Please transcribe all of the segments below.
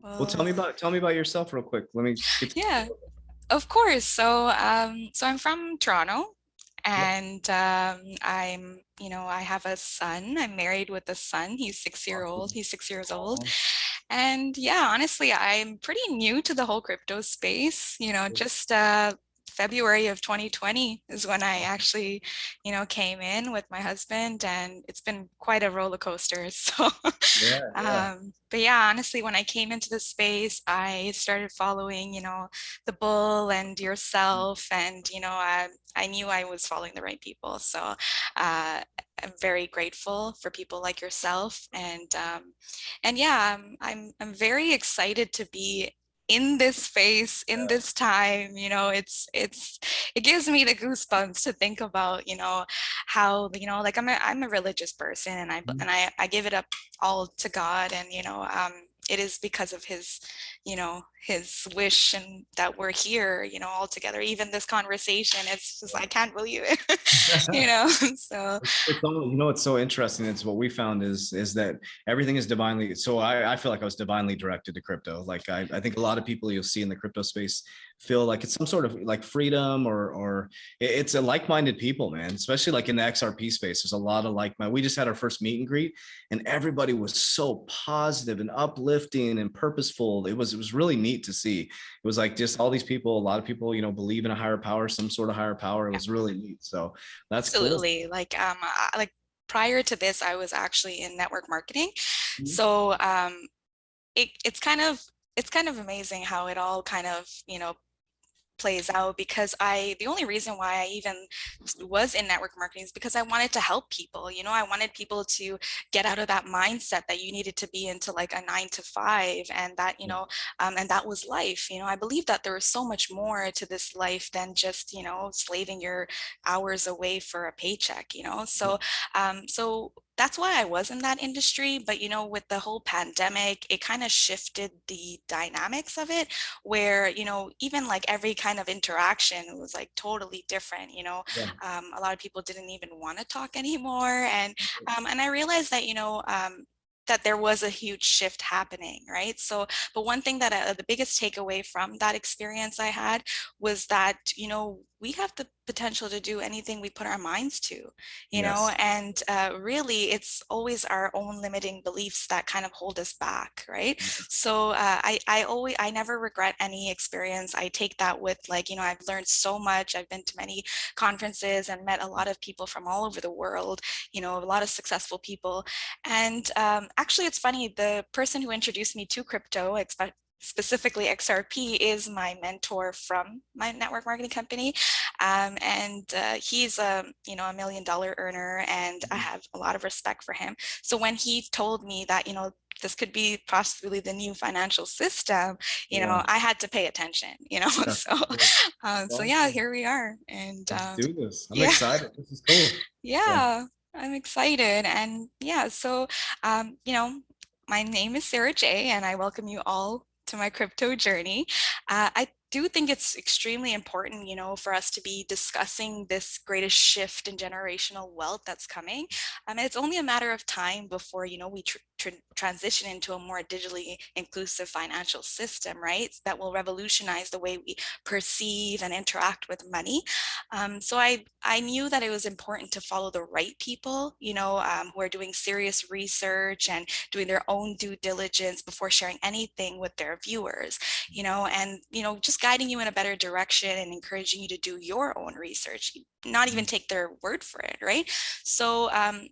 Well, Well, tell me about yourself real quick. Let me get to yeah, of course. So I'm from Toronto, yeah. and I have a son. I'm married with a son. He's 6 year old. Awesome. He's 6 years old. Awesome. And yeah, honestly, I'm pretty new to the whole crypto space. Just February of 2020 is when I actually, came in with my husband, and it's been quite a roller coaster. So, Yeah, yeah. but yeah, honestly, when I came into the space, I started following, the bull and yourself, and I knew I was following the right people. So, I'm very grateful for people like yourself, and yeah, I'm very excited to be in this space in this time. It gives me the goosebumps to think about, how, like I'm a religious person, and I give it up all to God, and it is because of his wish, and that we're here, all together. Even this conversation, it's just, I can't believe it. So It's all, you know, what's so interesting. It's what we found is that everything is divinely. So I feel like I was divinely directed to crypto. Like I think a lot of people you'll see in the crypto space feel like it's some sort of like freedom or it's a like-minded people, man. Especially like in the XRP space, there's a lot of like. We just had our first meet and greet, and everybody was so positive and uplifting and purposeful. It was really neat to see. It was like just all these people. A lot of people, believe in a higher power, some sort of higher power. It yeah, was really neat. So that's cool. absolutely. Like prior to this, I was actually in network marketing. Mhm. So it's kind of amazing how it all kind of, plays out, because the only reason why I even was in network marketing is because I wanted to help people. I wanted people to get out of that mindset that you needed to be into like a 9 to 5, and that, and that was life. I believe that there is so much more to this life than just, slaving your hours away for a paycheck. So that's why I was in that industry. But, with the whole pandemic, it kind of shifted the dynamics of it, where, even like every kind of interaction was like totally different. Yeah. A lot of people didn't even want to talk anymore. And I realized that, that there was a huge shift happening, right? So, but one thing that the biggest takeaway from that experience I had was that, we have the potential to do anything we put our minds to, Yes. and really it's always our own limiting beliefs that kind of hold us back, right? So I never regret any experience. I take that with, like, I've learned so much. I've been to many conferences and met a lot of people from all over the world, a lot of successful people. And actually, it's funny, the person who introduced me to crypto, specifically XRP, is my mentor from my network marketing company. And he's a $1 million earner, and I have a lot of respect for him. So when he told me that, this could be possibly the new financial system, Yeah. I had to pay attention, Yeah. so so Well, yeah, here we are. And let's do this. I'm yeah. excited. This is cool. Yeah. Yeah, I'm excited. And yeah, so my name is Sarah J, and I welcome you all to my crypto journey. I do think it's extremely important, for us to be discussing this greatest shift in generational wealth that's coming. And it's only a matter of time before, we transition into a more digitally inclusive financial system, right? That will revolutionize the way we perceive and interact with money. So I knew that it was important to follow the right people, who are doing serious research and doing their own due diligence before sharing anything with their viewers, and, just guiding you in a better direction and encouraging you to do your own research, not even take their word for it, right? So,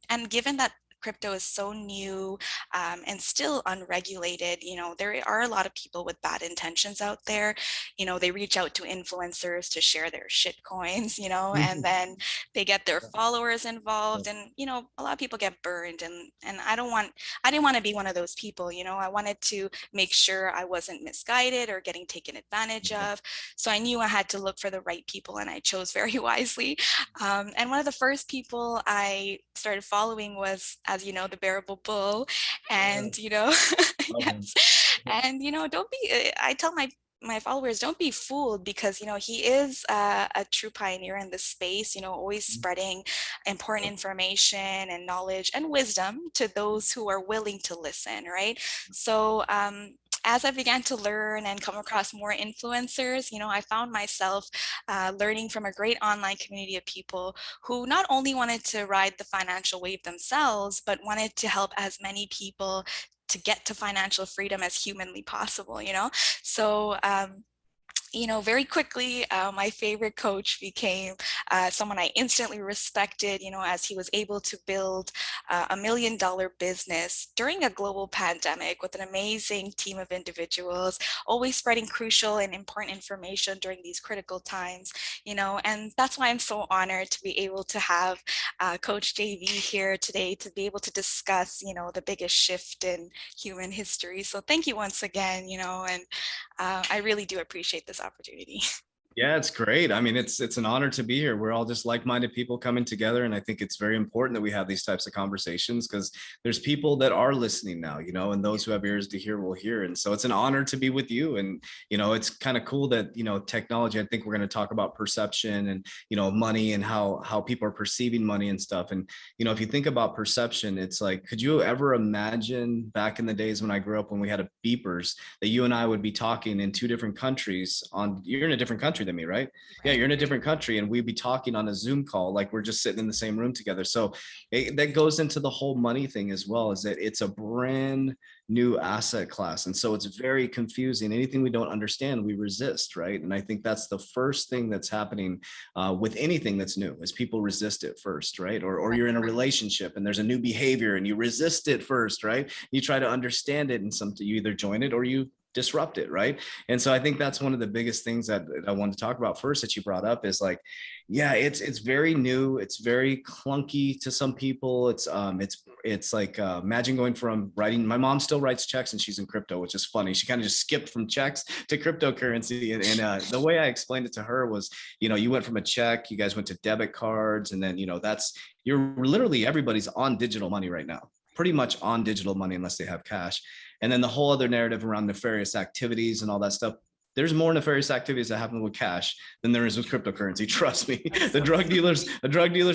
and given that crypto is so new, and still unregulated, there are a lot of people with bad intentions out there. They reach out to influencers to share their shit coins, and then they get their followers involved, and a lot of people get burned, and I didn't want to be one of those people. I wanted to make sure I wasn't misguided or getting taken advantage of. So I knew I had to look for the right people, and I chose very wisely. And one of the first people I started following was, as you know, the Bearable Bull. And, Love him. yes. And, don't be, I tell my followers, don't be fooled, because he is a true pioneer in this space, always spreading important information and knowledge and wisdom to those who are willing to listen, right? So as I began to learn and come across more influencers, I found myself learning from a great online community of people who not only wanted to ride the financial wave themselves, but wanted to help as many people to get to financial freedom as humanly possible. So very quickly, my favorite coach became someone I instantly respected, as he was able to build $1 million business during a global pandemic with an amazing team of individuals, always spreading crucial and important information during these critical times, and that's why I'm so honored to be able to have Coach JV here today to be able to discuss, the biggest shift in human history. So thank you once again, and I really do appreciate this opportunity. Yeah, it's great. I mean, it's an honor to be here. We're all just like-minded people coming together, and I think it's very important that we have these types of conversations because there's people that are listening now, and those who have ears to hear will hear. And so it's an honor to be with you. And it's kind of cool that technology. I think we're going to talk about perception and money and how people are perceiving money and stuff. And if you think about perception, it's like, could you ever imagine back in the days when I grew up when we had beepers that you and I would be talking in two different countries you're in a different country than me, right? Yeah, you're in a different country and we'd be talking on a Zoom call like we're just sitting in the same room together. So that goes into the whole money thing as well, is that it's a brand new asset class. And so it's very confusing. Anything we don't understand, we resist, right? And I think that's the first thing that's happening with anything that's new is people resist it first, right? Or you're in a relationship and there's a new behavior and you resist it first, right? You try to understand it and you either join it or you disrupt it, right? And so I think that's one of the biggest things that I wanted to talk about first that you brought up is like, yeah, it's very new, it's very clunky to some people. It's like imagine going from writing. My mom still writes checks and she's in crypto, which is funny. She kind of just skipped from checks to cryptocurrency, and the way I explained it to her was, you went from a check, you guys went to debit cards, and then you're literally everybody's on digital money right now, pretty much on digital money unless they have cash. And then the whole other narrative around nefarious activities and all that stuff. There's more nefarious activities that happen with cash than there is with cryptocurrency. Trust me. The drug dealers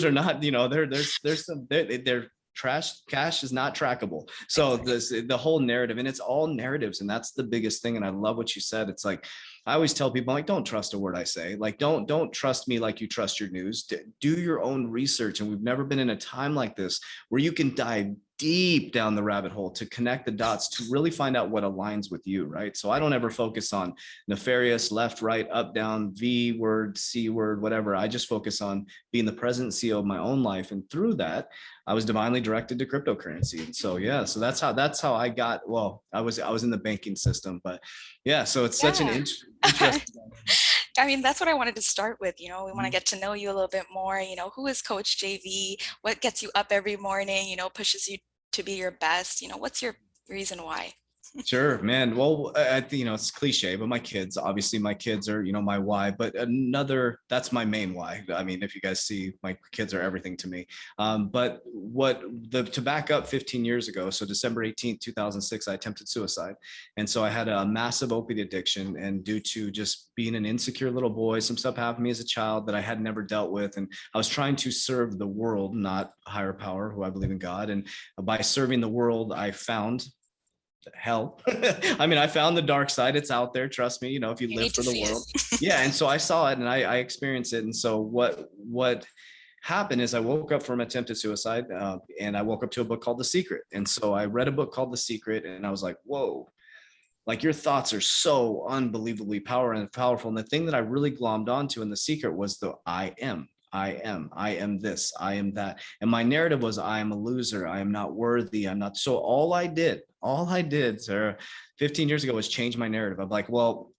are not, there's some, they're trash. Cash is not trackable. So the whole narrative, and it's all narratives. And that's the biggest thing. And I love what you said. It's like, I always tell people, like, don't trust a word I say. Like, don't trust me like you trust your news. Do your own research. And we've never been in a time like this where you can dive deep down the rabbit hole to connect the dots to really find out what aligns with you, right? So I don't ever focus on nefarious, left, right, up, down, V word, C word, whatever. I just focus on being the president CEO of my own life. And through that, I was divinely directed to cryptocurrency. And so, yeah, so that's how I got, well, I was in the banking system, but yeah, so it's such an interesting. I mean, that's what I wanted to start with. We want to get to know you a little bit more. Who is Coach JV? What gets you up every morning, pushes you to be your best? What's your reason why? Sure, man. Well, it's cliche, but my kids are, my why, but that's my main why. I mean, if you guys see, my kids are everything to me. But to back up 15 years ago, so December 18th, 2006, I attempted suicide. And so I had a massive opiate addiction, and due to just being an insecure little boy, some stuff happened to me as a child that I had never dealt with. And I was trying to serve the world, not higher power, who I believe in God. And by serving the world, I found hell. I mean, I found the dark side. It's out there. Trust me, if you live for the world. Yeah. And so I saw it and I experienced it. And so what happened is I woke up from attempted suicide and I woke up to a book called The Secret. And so I read a book called The Secret and I was like, whoa, like your thoughts are so unbelievably powerful. And the thing that I really glommed onto in The Secret was the I am this, I am that. And my narrative was, I am a loser. I am not worthy. I'm not. So all I did, Sarah, 15 years ago was change my narrative. I'm like, well,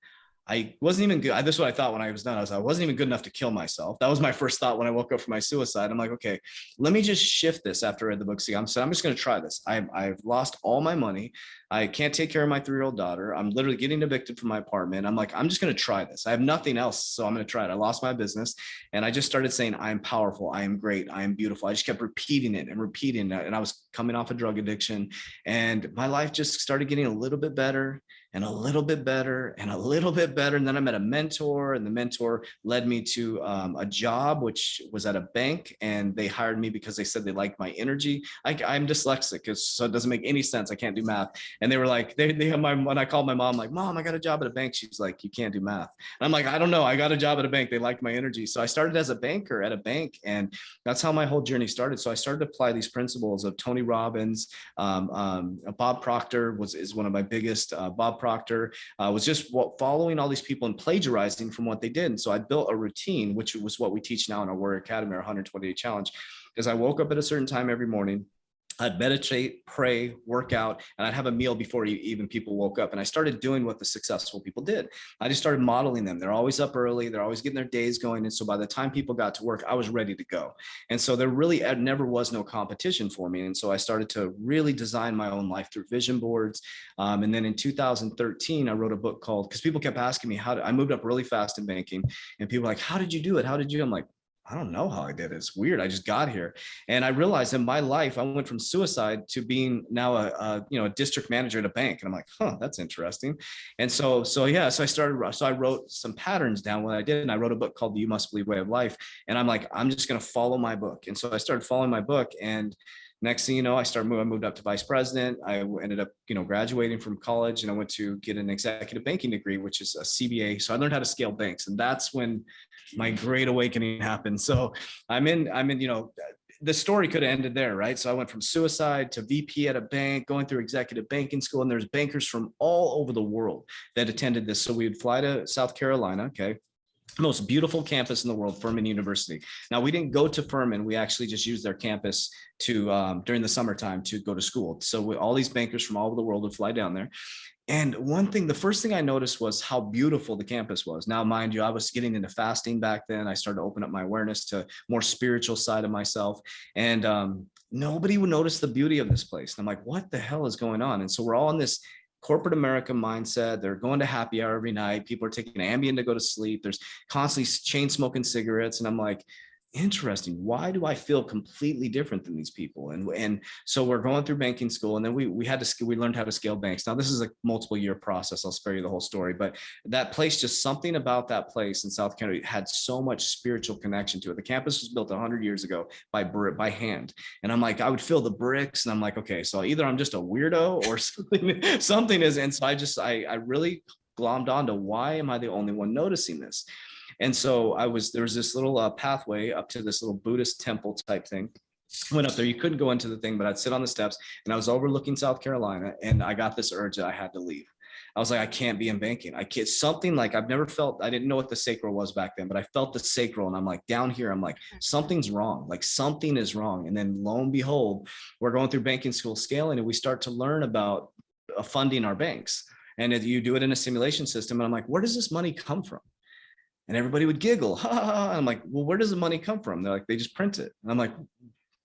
I wasn't even good. This is what I thought when I was done. I wasn't even good enough to kill myself. That was my first thought when I woke up from my suicide. I'm like, okay, let me just shift this after I read the book. I'm just going to try this. I've lost all my money. I can't take care of my 3-year-old daughter. I'm literally getting evicted from my apartment. I'm like, I'm just going to try this. I have nothing else. So I'm going to try it. I lost my business. And I just started saying, I am powerful. I am great. I am beautiful. I just kept repeating it and repeating it. And I was coming off a drug addiction and my life just started getting a little bit better. and a little bit better and a little bit better. And then I met a mentor, and the mentor led me to a job, which was at a bank, and they hired me because they said they liked my energy. I'm dyslexic, so it doesn't make any sense. I can't do math. And they were like, when I called my mom, like, Mom, I got a job at a bank. She's like, you can't do math. And I'm like, I don't know. I got a job at a bank. They liked my energy. So I started as a banker at a bank, and that's how my whole journey started. So I started to apply these principles of Tony Robbins. Bob Proctor is one of my biggest. Bob Proctor was just following all these people and plagiarizing from what they did. And so I built a routine, which was what we teach now in our Warrior Academy, our 120-day challenge, because I woke up at a certain time every morning. I'd meditate, pray, work out, and I'd have a meal before even people woke up. And I started doing what the successful people did. I just started modeling them. They're always up early. They're always getting their days going. And so by the time people got to work, I was ready to go. And so there really never was no competition for me. And so I started to really design my own life through vision boards. And then in 2013, I wrote a book called, because people kept asking me I moved up really fast in banking, and people were like, how did you do it? How did you? I'm like, I don't know how I did it. It's weird. I just got here. And I realized in my life, I went from suicide to being now a district manager at a bank. And I'm like, that's interesting. And so I wrote some patterns down what I did. And I wrote a book called The You Must Believe Way of Life. And I'm like, I'm just going to follow my book. And so I started following my book, and next thing you know, I moved up to vice president. I ended up, graduating from college, and I went to get an executive banking degree, which is a CBA. So I learned how to scale banks, and that's when my great awakening happened. So I'm in, the story could have ended there, right? So I went from suicide to VP at a bank, going through executive banking school, and there's bankers from all over the world that attended this. So we would fly to South Carolina, okay? Most beautiful campus in the world, Furman University. Now, we didn't go to Furman. We actually just used their campus to during the summertime to go to school. So all these bankers from all over the world would fly down there. And the first thing I noticed was how beautiful the campus was. Now, mind you, I was getting into fasting back then. I started to open up my awareness to more spiritual side of myself. And nobody would notice the beauty of this place. And I'm like, what the hell is going on? And so we're all in this corporate America mindset. They're going to happy hour every night. People are taking Ambien to go to sleep. There's constantly chain smoking cigarettes. And I'm like, interesting. Why do I feel completely different than these people? And so we're going through banking school, and then we learned how to scale banks. Now, this is a multiple year process. I'll spare you the whole story, but that place, just something about that place in South Carolina had so much spiritual connection to it. The campus was built 100 years ago by hand. And I'm like, I would feel the bricks, and I'm like, okay, so either I'm just a weirdo or something is. And so I really glommed onto, why am I the only one noticing this? And so there was this little pathway up to this little Buddhist temple type thing. Went up there. You couldn't go into the thing, but I'd sit on the steps, and I was overlooking South Carolina, and I got this urge that I had to leave. I was like, I can't be in banking. I can't, something like I've never felt, I didn't know what the sacral was back then, but I felt the sacral, and I'm like, down here, I'm like, something's wrong. Like something is wrong. And then lo and behold, we're going through banking school scaling, and we start to learn about funding our banks. And if you do it in a simulation system, and I'm like, where does this money come from? And everybody would giggle. Ha, ha, ha. I'm like, well, where does the money come from? They're like, they just print it. And I'm like,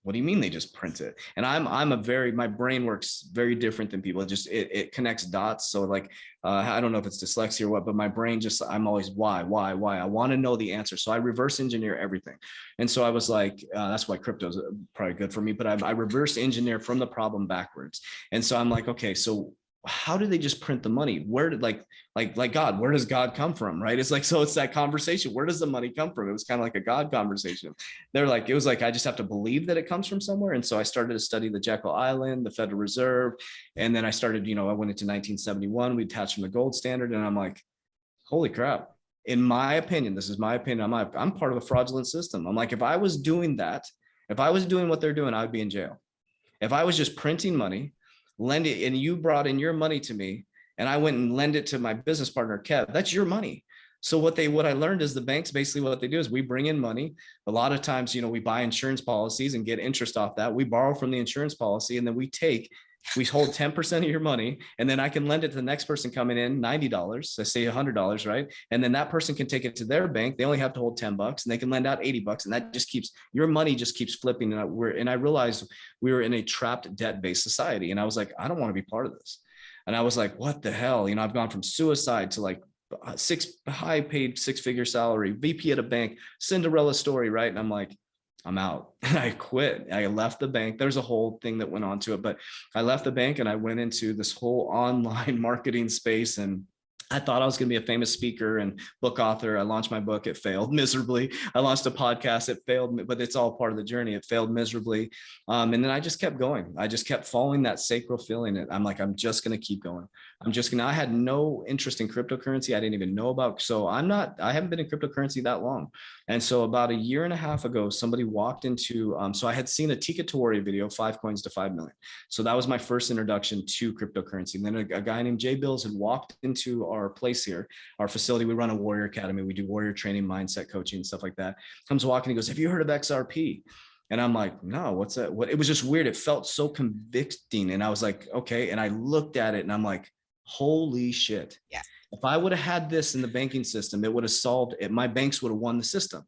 what do you mean they just print it? And my brain works very different than people. It connects dots. So like, I don't know if it's dyslexia or what, but my brain I'm always, why? I want to know the answer. So I reverse engineer everything. And so I was like, that's why crypto is probably good for me, but I reverse engineer from the problem backwards. And so I'm like, okay, so how do they just print the money? Where did like God, where does God come from? Right. It's like, so it's that conversation. Where does the money come from? It was kind of like a God conversation. It was like, I just have to believe that it comes from somewhere. And so I started to study the Jekyll Island, the Federal Reserve. And then I started, I went into 1971, we detached from the gold standard. And I'm like, holy crap. In my opinion, this is my opinion. I'm part of a fraudulent system. I'm like, if I was doing what they're doing, I'd be in jail. If I was just printing money, lend it, and you brought in your money to me, and I went and lend it to my business partner, Kev, that's your money. So what I learned is the banks, basically what they do is we bring in money. A lot of times, we buy insurance policies and get interest off that. We borrow from the insurance policy, and then we hold 10% of your money, and then I can lend it to the next person coming in $90, let's say $100, right? And then that person can take it to their bank. They only have to hold $10, and they can lend out $80, and that just your money just keeps flipping. And I realized we were in a trapped debt-based society. And I was like, I don't want to be part of this. And I was like, what the hell? I've gone from suicide to like high paid 6-figure salary, VP at a bank, Cinderella story, right? And I'm like, I'm out. And I quit. I left the bank. There's a whole thing that went on to it, but I left the bank and I went into this whole online marketing space, and I thought I was going to be a famous speaker and book author. I launched my book. It failed miserably. I launched a podcast. It failed, but it's all part of the journey. It failed miserably. And then I just kept going. I just kept following that sacral feeling. I'm like, I'm just going to keep going. I had no interest in cryptocurrency. I didn't even know about. So I haven't been in cryptocurrency that long. And so about a year and a half ago, somebody walked into, so I had seen a Tika Tori video, 5 coins to 5 million. So that was my first introduction to cryptocurrency. And then a guy named Jay Bills had walked into our place here, our facility. We run a warrior academy. We do warrior training, mindset coaching, stuff like that. Comes walking, he goes, have you heard of XRP? And I'm like, no, what's that? What? It was just weird. It felt so convicting. And I was like, okay. And I looked at it and I'm like, holy shit. Yeah. If I would have had this in the banking system, it would have solved it. My banks would have won the system.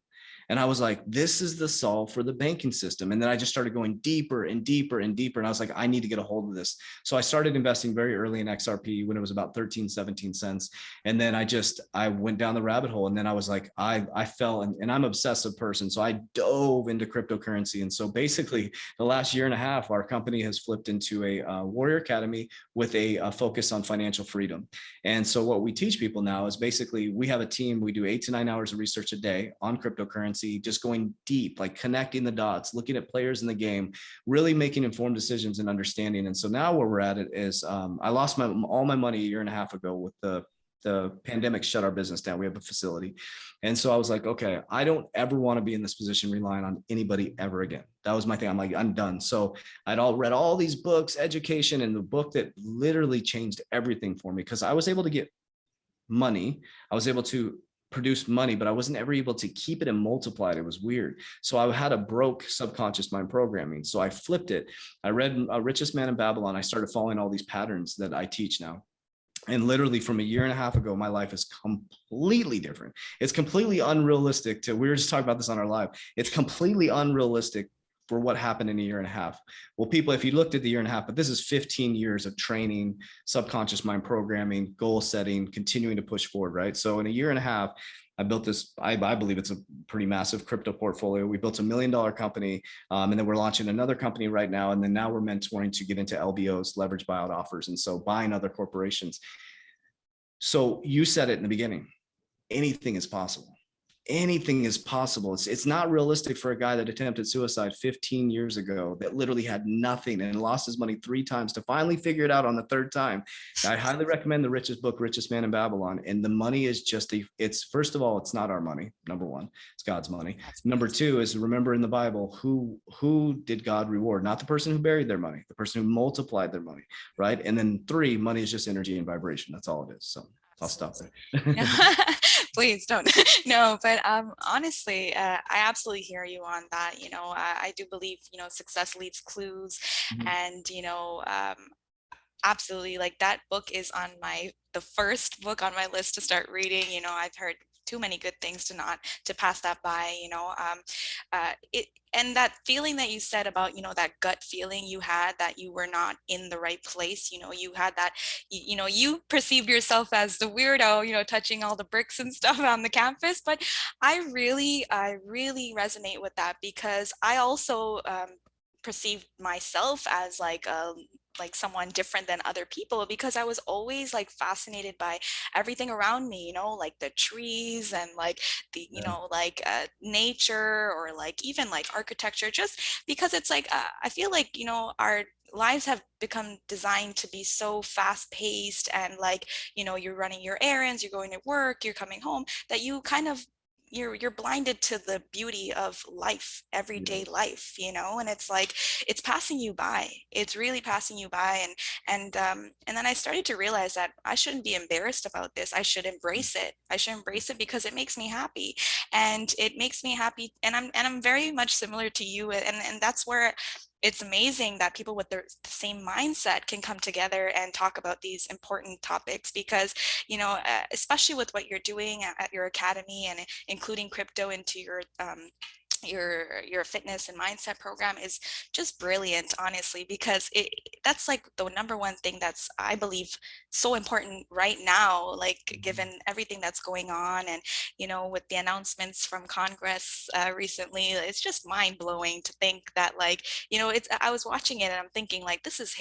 And I was like, this is the solve for the banking system. And then I just started going deeper and deeper and deeper. And I was like, I need to get a hold of this. So I started investing very early in XRP when it was about 13, 17 cents. And then I went down the rabbit hole. And then I was like, I fell, and I'm an obsessive person. So I dove into cryptocurrency. And so basically the last year and a half, our company has flipped into a warrior academy with a focus on financial freedom. And so what we teach people now is basically we have a team, we do 8 to 9 hours of research a day on cryptocurrency, just going deep, like connecting the dots, looking at players in the game, really making informed decisions and understanding. And so now where we're at it is I lost all my money a year and a half ago with the pandemic shut our business down. We have a facility. And so I was like, okay, I don't ever want to be in this position relying on anybody ever again. That was my thing. I'm like, I'm done. So I'd read all these books, education, and the book that literally changed everything for me, because I was able to get money. I was able to produce money, but I wasn't ever able to keep it and multiply it. It was weird. So I had a broke subconscious mind programming. So I flipped it. I read Richest Man in Babylon. I started following all these patterns that I teach now. And literally from a year and a half ago, my life is completely different. It's completely unrealistic we were just talking about this on our live. It's completely unrealistic for what happened in a year and a half. Well, people, if you looked at the year and a half, but this is 15 years of training, subconscious mind programming, goal setting, continuing to push forward, right? So in a year and a half, I built this, I believe it's a pretty massive crypto portfolio. We built $1 million company, and then we're launching another company right now. And then now we're mentoring to get into LBOs, leverage buyout offers. And so buying other corporations. So you said it in the beginning, anything is possible. Anything is possible. It's not realistic for a guy that attempted suicide 15 years ago that literally had nothing and lost his money 3 times to finally figure it out on the 3rd time. I highly recommend the richest book, Richest Man in Babylon. And the money is just it's first of all, it's not our money. Number 1, it's God's money. Number 2 is, remember in the Bible, who did God reward? Not the person who buried their money, the person who multiplied their money, right? And then 3, money is just energy and vibration. That's all it is. So I'll stop there. Please don't. No, but honestly, I absolutely hear you on that. I do believe, success leaves clues. Mm-hmm. And, absolutely, like that book is on the first book on my list to start reading. I've heard too many good things to pass that by. And that feeling that you said about, that gut feeling you had that you were not in the right place, you had that, you perceived yourself as the weirdo, touching all the bricks and stuff on the campus. But I really resonate with that, because I also perceived myself as like someone different than other people, because I was always like fascinated by everything around me, like the trees and like the, nature, or like even like architecture, just because it's like, I feel like, our lives have become designed to be so fast paced, and like, you're running your errands, you're going to work, you're coming home, that you kind of you're blinded to the beauty of life, everyday life, and it's like, it's passing you by. It's really passing you by. And then I started to realize that I shouldn't be embarrassed about this. I should embrace it. Because it makes me happy, and it makes me happy. And I'm very much similar to you. And that's where it's amazing that people with the same mindset can come together and talk about these important topics, because, especially with what you're doing at your academy and including crypto into your your fitness and mindset program is just brilliant, honestly, because that's like the number one thing that's, I believe, so important right now, like given everything that's going on. And with the announcements from Congress recently, it's just mind-blowing to think that, like, it's, I was watching it and I'm thinking, like, this is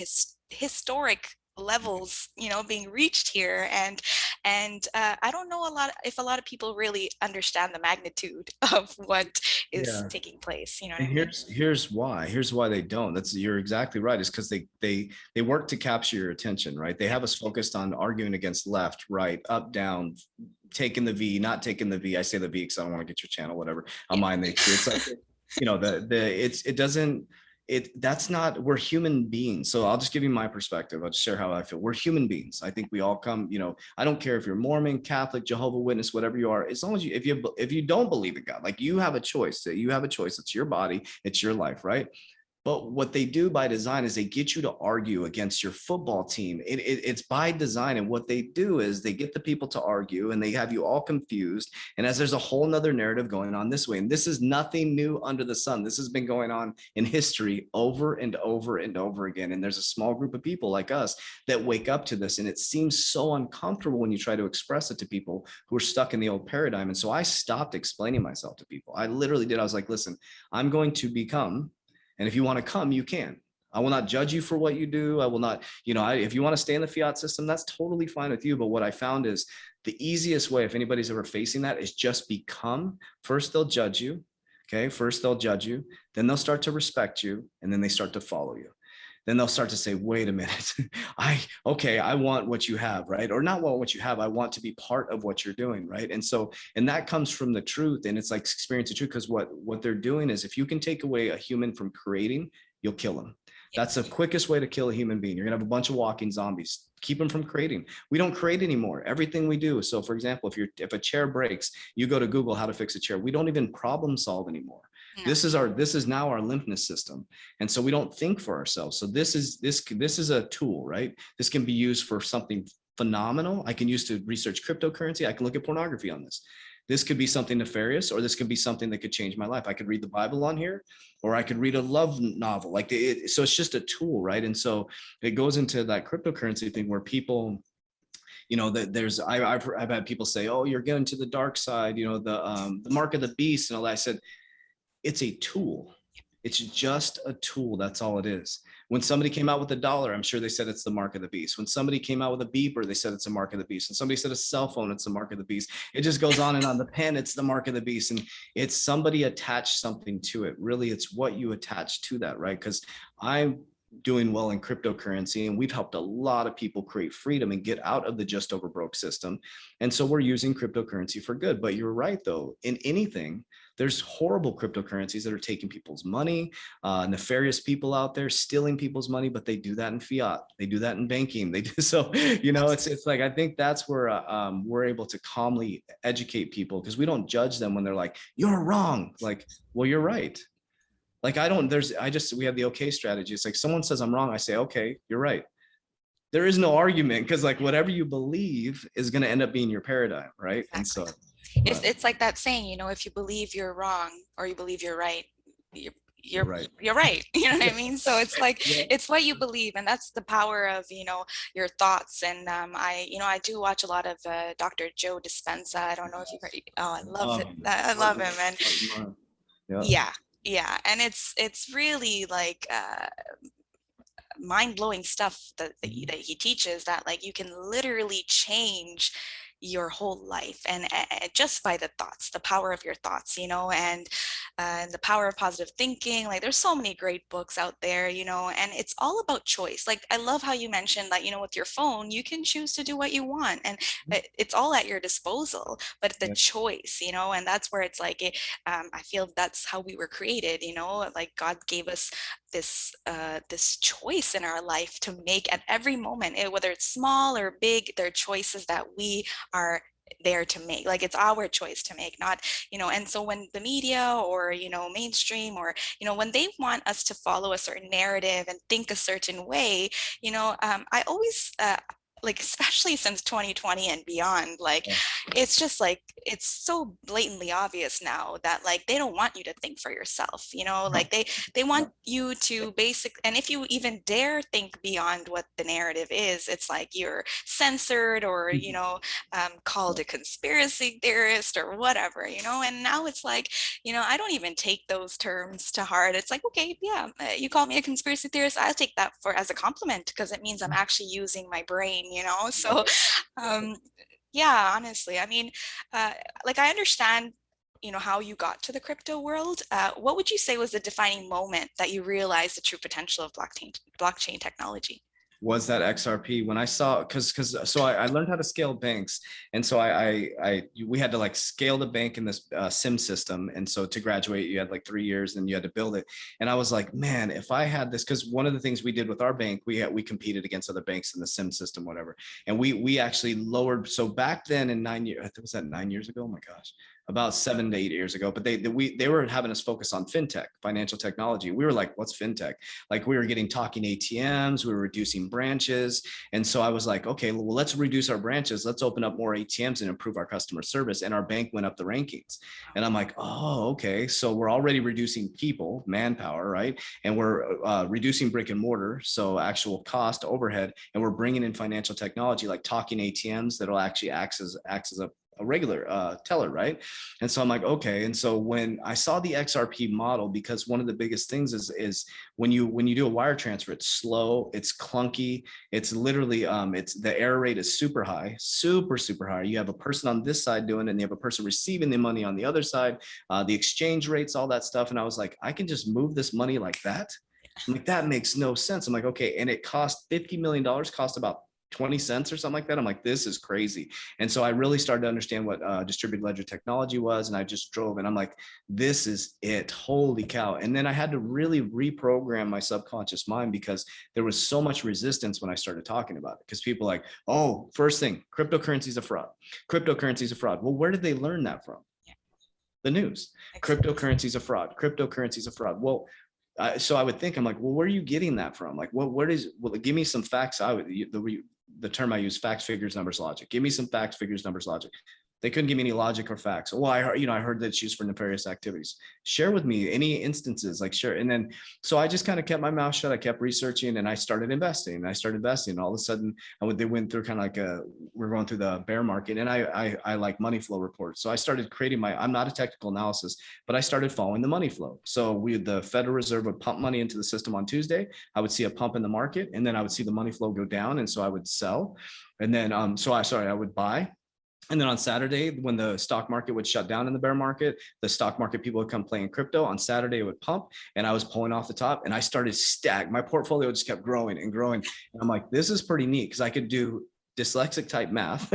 historic levels being reached here. And I don't know if a lot of people really understand the magnitude of what is Yeah. taking place. You know what And I mean? here's why they don't. That's You're exactly right. It's because they work to capture your attention, right? They have us focused on arguing against left, right, up, down, taking the V, not taking the V. I say the V because I don't want to get your channel, whatever. I'll Yeah. mind the Q. It's like, it doesn't, that's not, we're human beings. So I'll just give you my perspective. I'll just share how I feel. We're human beings. I think we all come, I don't care if you're Mormon, Catholic, Jehovah Witness, whatever you are, as long as if you don't believe in God, like, you have a choice. It's your body, it's your life, right? But what they do by design is they get you to argue against your football team. It's by design. And what they do is they get the people to argue and they have you all confused. And as there's a whole nother narrative going on this way, and this is nothing new under the sun. This has been going on in history over and over and over again. And there's a small group of people like us that wake up to this. And it seems so uncomfortable when you try to express it to people who are stuck in the old paradigm. And so I stopped explaining myself to people. I literally did. I was like, listen, I'm going to become, and if you want to come, you can. I will not judge you for what you do. I will not, if you want to stay in the fiat system, that's totally fine with you. But what I found is the easiest way, if anybody's ever facing that, is just become. First, they'll judge you. Okay. First, they'll judge you. Then they'll start to respect you. And then they start to follow you. Then they'll start to say, wait a minute, I want what you have, right? Or not want what you have. I want to be part of what you're doing, right? And that comes from the truth. And it's like experience the truth, because what they're doing is, if you can take away a human from creating, you'll kill them. That's the quickest way to kill a human being. You're gonna have a bunch of walking zombies. Keep them from creating. We don't create anymore. Everything we do. So for example, if a chair breaks, you go to Google how to fix a chair. We don't even problem solve anymore. No. This is now our lymphness system. And so we don't think for ourselves. So this is a tool, right? This can be used for something phenomenal. I can use to research cryptocurrency. I can look at pornography on this. This could be something nefarious, or this could be something that could change my life. I could read the Bible on here, or I could read a love novel. So it's just a tool, right? And so it goes into that cryptocurrency thing where people, I've had people say, oh, you're getting to the dark side, the mark of the beast and all that. I said, it's a tool. It's just a tool. That's all it is. When somebody came out with a dollar, I'm sure they said it's the mark of the beast. When somebody came out with a beeper, they said it's a mark of the beast. And somebody said a cell phone, it's the mark of the beast. It just goes on and on. The pen, it's the mark of the beast. And it's somebody attached something to it. Really, it's what you attach to that, right? Because I'm doing well in cryptocurrency, and we've helped a lot of people create freedom and get out of the just over broke system. And so we're using cryptocurrency for good. But you're right, though, in anything, there's horrible cryptocurrencies that are taking people's money, nefarious people out there stealing people's money, but they do that in fiat. They do that in banking. They do. So, it's like, I think that's where we're able to calmly educate people, because we don't judge them when they're like, you're wrong. Like, well, you're right. Like, we have the okay strategy. It's like someone says I'm wrong. I say, okay, you're right. There is no argument, because like whatever you believe is going to end up being your paradigm. Right. Exactly. And so it's like that saying, if you believe you're wrong or you believe you're right, you're right. You're right. You know what I mean? So it's like, Yeah. it's what you believe, and that's the power of, your thoughts. And I do watch a lot of Dr. Joe Dispenza. I don't know if you've heard. Oh, I love it. I love him. And yeah. And it's really like mind-blowing stuff that he teaches, that like you can literally change your whole life, and just by the thoughts, the power of your thoughts, and the power of positive thinking. Like, there's so many great books out there, and it's all about choice. Like, I love how you mentioned that, with your phone, you can choose to do what you want, and it's all at your disposal, but the choice, and that's where it's like, I feel that's how we were created, like God gave us this choice in our life to make at every moment, whether it's small or big. They're choices that we are there to make. Like, it's our choice to make, not, and so when the media or, mainstream, or, when they want us to follow a certain narrative and think a certain way, I always like especially since 2020 and beyond, like it's just like it's so blatantly obvious now that like they don't want you to think for yourself, you know, No, like they want no. you to basic, and if you even dare think beyond what the narrative is, it's like you're censored or, you know, called a conspiracy theorist or whatever, you know. And now it's like, you know, I don't even take those terms to heart. It's like, okay, yeah, you call me a conspiracy theorist, I'll take that for as a compliment because it means I'm actually using my brain, you know. Love So it. um yeah, honestly, I mean, uh like I understand, you know, how you got to the crypto world. What would you say was the defining moment that you realized the true potential of blockchain technology? Was that XRP when I saw, because so I learned how to scale banks, and so we had to like scale the bank in this sim system, and so to graduate you had like 3 years and you had to build it. And I was like, man, if I had this, because one of the things we did with our bank, we competed against other banks in the sim system, whatever, and we actually lowered. So back then in 9 years, was that 9 years ago? Oh my gosh, about 7 to 8 years ago. But they were having us focus on fintech, financial technology. We were like, what's fintech? Like we were getting talking ATMs, we were reducing branches. And so I was like, okay, well, let's reduce our branches. Let's open up more ATMs and improve our customer service. And our bank went up the rankings. And I'm like, oh, okay. So we're already reducing people, manpower, right? And we're reducing brick and mortar. So actual cost, overhead, and we're bringing in financial technology like talking ATMs that'll actually act as a regular teller, right? And so I'm like, okay. And so when I saw the XRP model, because one of the biggest things is when you do a wire transfer, it's slow, it's clunky, it's literally it's the error rate is super high, super high. You have a person on this side doing it, and you have a person receiving the money on the other side, the exchange rates, all that stuff. And I was like, I can just move this money like that. I'm like, that makes no sense. I'm like, okay. And it cost $50 million, cost about 20 cents or something like that. I'm like, this is crazy. And so I really started to understand what distributed ledger technology was. And I just drove and I'm like, this is it. Holy cow. And then I had to really reprogram my subconscious mind because there was so much resistance when I started talking about it. Because people like, oh, first thing, cryptocurrency is a fraud. Cryptocurrency is a fraud. Well, where did they learn that from? The news. Cryptocurrency is a fraud. Cryptocurrency is a fraud. Well, so I would think, I'm like, well, where are you getting that from? Like, where does, well, give me some facts. The term I use, facts, figures, numbers, logic. Give me some facts, figures, numbers, logic. They couldn't give me any logic or facts. Well, I heard that it's used for nefarious activities. Share with me any instances, like share. And then, so I just kind of kept my mouth shut. I kept researching and I started investing. And all of a sudden, they went through kind of like we're going through the bear market, and I like money flow reports. So I started creating I'm not a technical analysis, but I started following the money flow. So the Federal Reserve would pump money into the system on Tuesday. I would see a pump in the market, and then I would see the money flow go down, and so I would sell. And then, I would buy. And then on Saturday, when the stock market would shut down in the bear market, the stock market people would come playing crypto. On Saturday, it would pump, and I was pulling off the top, and I started stack. My portfolio just kept growing and growing. And I'm like, this is pretty neat because I could do dyslexic type math,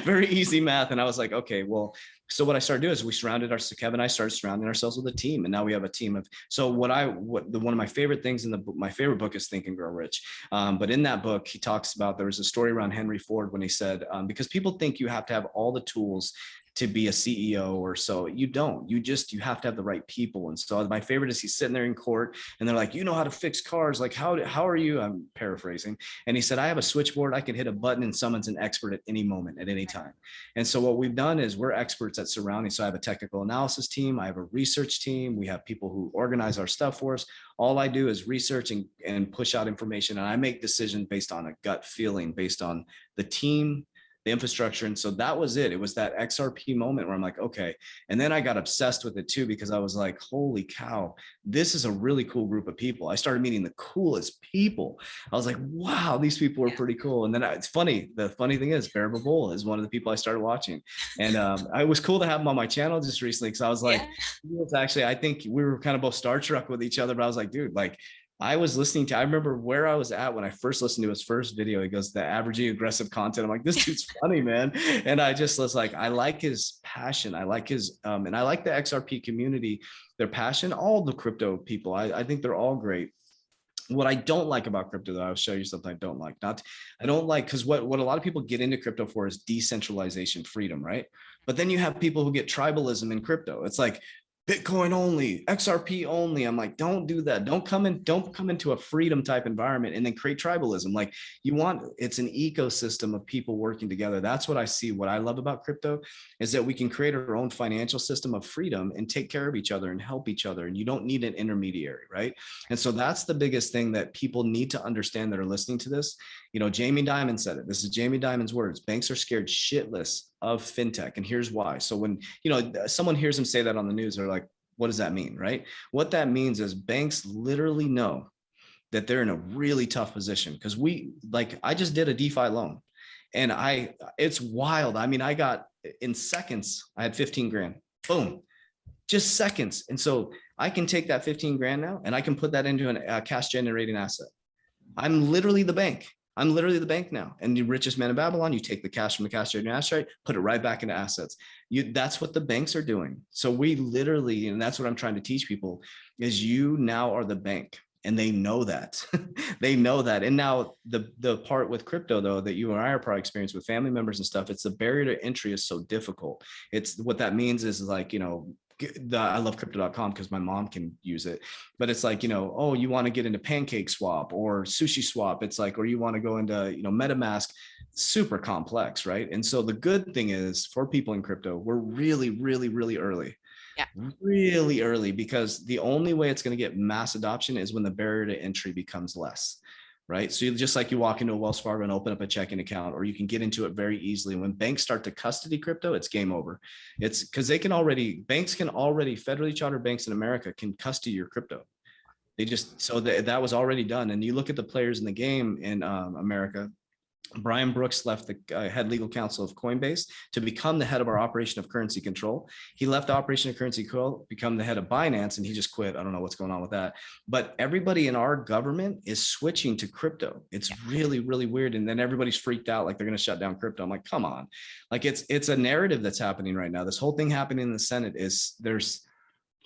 very easy math. And I was like, okay, well, so what I started doing is Kevin and I started surrounding ourselves with a team, and now we have a team of. So one of my favorite things in my favorite book is Think and Grow Rich. But in that book, he talks about, there was a story around Henry Ford when he said, because people think you have to have all the tools to be a CEO or so. You don't. You have to have the right people. And so my favorite is he's sitting there in court, and they're like, you know how to fix cars? Like, how are you? I'm paraphrasing. And he said, I have a switchboard. I can hit a button and someone's an expert at any moment, at any time. And so what we've done is we're experts at surrounding. So I have a technical analysis team. I have a research team. We have people who organize our stuff for us. All I do is research and push out information. And I make decisions based on a gut feeling, based on the team, the infrastructure. And so that was it. It was that XRP moment where I'm like, okay. And then I got obsessed with it too, because I was like, holy cow, this is a really cool group of people. I started meeting the coolest people. I was like, wow, these people are pretty cool. And then it's funny. The funny thing is Bear Bull is one of the people I started watching. And it was cool to have him on my channel just recently, because I was like, actually, I think we were kind of both starstruck with each other, but I was like, dude, like, I remember where I was at when I first listened to his first video. He goes, the averaging aggressive content. I'm like, this dude's funny, man. And I just was like, I like his passion. I like his, and I like the XRP community, their passion, all the crypto people. I think they're all great. What I don't like about crypto, though, I'll show you something I don't like. I don't like, because what a lot of people get into crypto for is decentralization, freedom, right? But then you have people who get tribalism in crypto. It's like, Bitcoin only, XRP only. I'm like, don't do that. Don't come into a freedom type environment and then create tribalism. Like you want, it's an ecosystem of people working together. That's what I see. What I love about crypto is that we can create our own financial system of freedom and take care of each other and help each other. And you don't need an intermediary, right? And so that's the biggest thing that people need to understand that are listening to this. You know, Jamie Dimon said it. This is Jamie Dimon's words. Banks are scared shitless of fintech. And here's why. So when, you know, someone hears him say that on the news, they're like, what does that mean? Right? What that means is banks literally know that they're in a really tough position because I just did a DeFi loan and it's wild. I mean, I got in seconds, I had 15 grand, boom, just seconds. And so I can take that 15 grand now and I can put that into a cash generating asset. I'm literally the bank. I'm literally the bank now. And the richest man in Babylon, you take the cash from the cash generating asset, put it right back into assets. That's what the banks are doing. So we literally, and that's what I'm trying to teach people, is you now are the bank. And they know that. They know that. And now the part with crypto, though, that you and I are probably experienced with family members and stuff, it's the barrier to entry is so difficult. It's what that means is like, you know, I love crypto.com because my mom can use it, but it's like, you know, oh, you want to get into pancake swap or sushi swap. It's like, or you want to go into, you know, MetaMask, super complex, right? And so the good thing is for people in crypto, we're really, really, really early. Yeah. Really early, because the only way it's going to get mass adoption is when the barrier to entry becomes less, right? So just like you walk into a Wells Fargo and open up a checking account, or you can get into it very easily. When banks start to custody crypto, it's game over. It's because banks can already, federally chartered banks in America can custody your crypto. They just, so that was already done. And you look at the players in the game in America. Brian Brooks left the head legal counsel of Coinbase to become the head of our operation of currency control. He left the operation of currency control, become the head of Binance, and he just quit. I don't know what's going on with that. But everybody in our government is switching to crypto. It's really, really weird. And then everybody's freaked out like they're going to shut down crypto. I'm like, come on. Like it's a narrative that's happening right now. This whole thing happening in the Senate is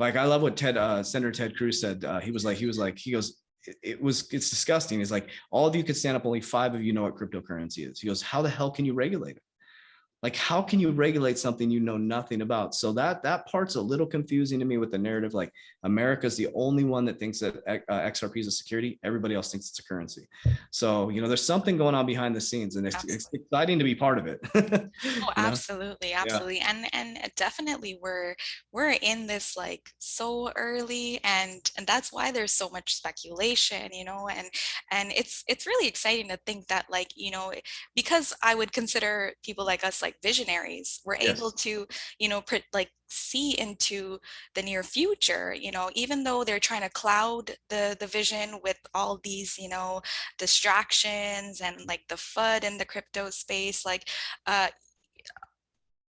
like, I love what Senator Ted Cruz said. He goes, it's disgusting. It's like, all of you could stand up, only 5 of you know what cryptocurrency is. He goes, how the hell can you regulate it? Like, how can you regulate something you know nothing about? So that part's a little confusing to me with the narrative. Like, America's the only one that thinks that XRP is a security. Everybody else thinks it's a currency. So, you know, there's something going on behind the scenes, and it's exciting to be part of it. Oh, absolutely, absolutely. Yeah. And definitely we're in this like so early, and that's why there's so much speculation, you know, and it's really exciting to think that, like, you know, because I would consider people like us like visionaries, we're able to, you know, like see into the near future, you know, even though they're trying to cloud the vision with all these, you know, distractions and like the FUD in the crypto space, like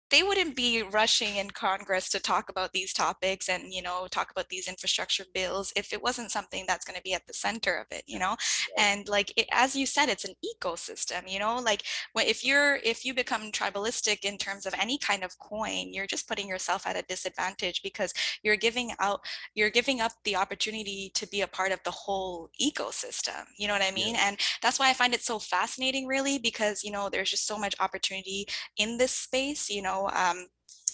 they wouldn't be rushing in Congress to talk about these topics and, you know, talk about these infrastructure bills if it wasn't something that's going to be at the center of it, you know. And like as you said, it's an ecosystem, you know, like if you become tribalistic in terms of any kind of coin, you're just putting yourself at a disadvantage because you're giving up the opportunity to be a part of the whole ecosystem, you know what I mean? And that's why I find it so fascinating, really, because, you know, there's just so much opportunity in this space, you know.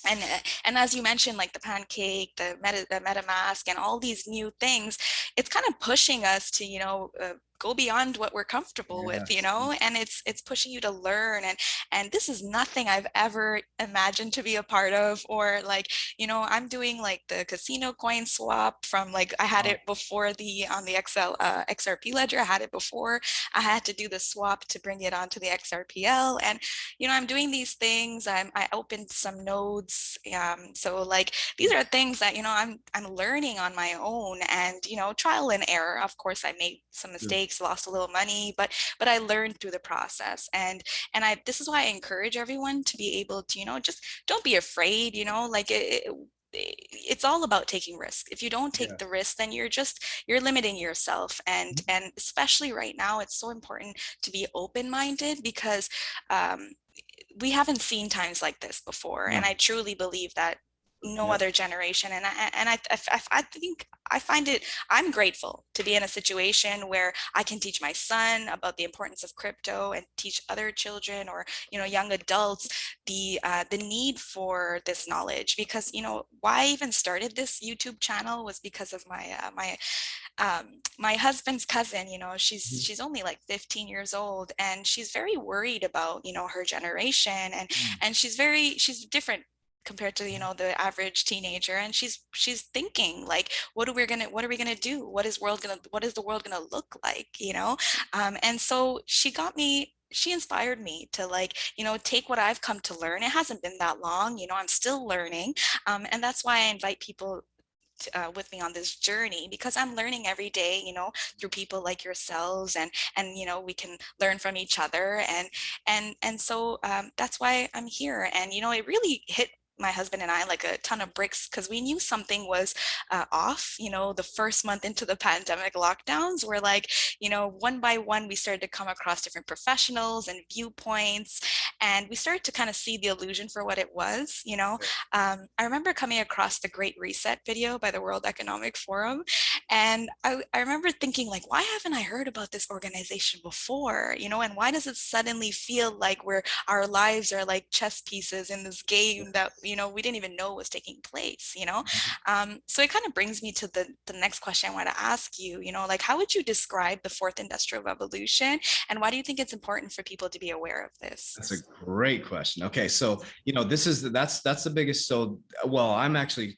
And as you mentioned, like the pancake, the MetaMask, and all these new things, it's kind of pushing us to, you know, go beyond what we're comfortable with, you know, and it's pushing you to learn. And this is nothing I've ever imagined to be a part of, or like, you know, I'm doing like the casino coin swap from, like, I had it before on the XRP ledger. I had it before. I had to do the swap to bring it onto the XRPL. And, you know, I'm doing these things. I opened some nodes. So like, these are things that, you know, I'm learning on my own, and, you know, trial and error. Of course, I made some mistakes, lost a little money, but I learned through the process. And this is why I encourage everyone to be able to, you know, just don't be afraid, you know, like it's all about taking risks. If you don't take the risk, then you're limiting yourself. And especially right now, it's so important to be open-minded, because we haven't seen times like this before. And I truly believe that no Yep. other generation. And I think I find it, I'm grateful to be in a situation where I can teach my son about the importance of crypto and teach other children or, young adults the need for this knowledge. Because, why I even started this YouTube channel was because of my husband's cousin. She's only like 15 years old, and she's very worried about, her generation, and she's different compared to, the average teenager, and she's thinking like, what are we gonna do, what is the world gonna look like, and so she inspired me to, like, take what I've come to learn. It hasn't been that long, I'm still learning, and that's why I invite people with me on this journey, because I'm learning every day, through people like yourselves, and we can learn from each other, and so that's why I'm here. And it really hit my husband and I like a ton of bricks, because we knew something was off. The first month into the pandemic lockdowns, we're like, one by one, we started to come across different professionals and viewpoints, and we started to kind of see the illusion for what it was. I remember coming across the Great Reset video by the World Economic Forum, and I remember thinking, like, why haven't I heard about this organization before? And why does it suddenly feel like our lives are like chess pieces in this game that we didn't even know was taking place? So it kind of brings me to the next question I want to ask you. Like, how would you describe the fourth industrial revolution, and why do you think it's important for people to be aware of this? That's a great question. Okay, so that's the biggest. So, well,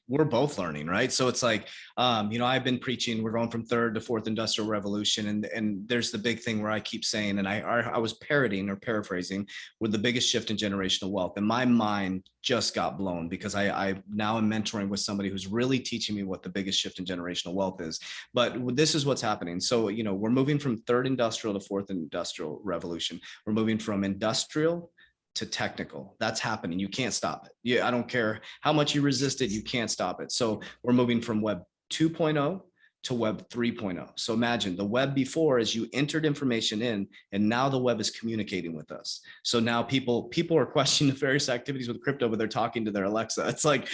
we're both learning, right? So it's like, I've been preaching. We're going from third to fourth industrial revolution, and there's the big thing where I keep saying, and I was parroting or paraphrasing, with the biggest shift in generational wealth, and my mind just got blown, because I now am mentoring with somebody who's really teaching me what the biggest shift in generational wealth is. But this is what's happening. So we're moving from third industrial to fourth industrial revolution. We're moving from industrial to technical. That's happening. You can't stop it. Yeah, I don't care how much you resist it, you can't stop it. So we're moving from web 2.0 to web 3.0. So imagine the web before is you entered information in, and now the web is communicating with us. So now people are questioning the various activities with crypto, but they're talking to their Alexa. It's like,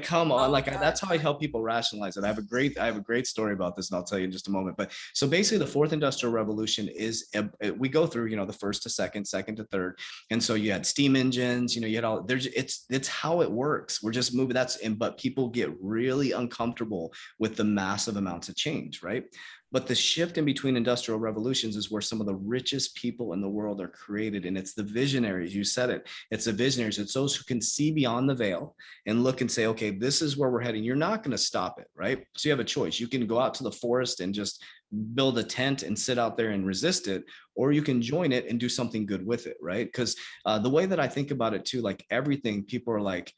come on. That's how I help people rationalize it. I have a great story about this, and I'll tell you in just a moment. But so basically the fourth industrial revolution is, we go through, the first to second, second to third. And so you had steam engines, you had all, it's how it works. We're just moving, but people get really uncomfortable with the massive amounts of change, right? But the shift in between industrial revolutions is where some of the richest people in the world are created. And it's the visionaries, you said it, it's the visionaries, it's those who can see beyond the veil and look and say, okay, this is where we're heading. You're not going to stop it, right? So you have a choice. You can go out to the forest and just build a tent and sit out there and resist it, or you can join it and do something good with it, right? Because the way that I think about it too, like everything, people are like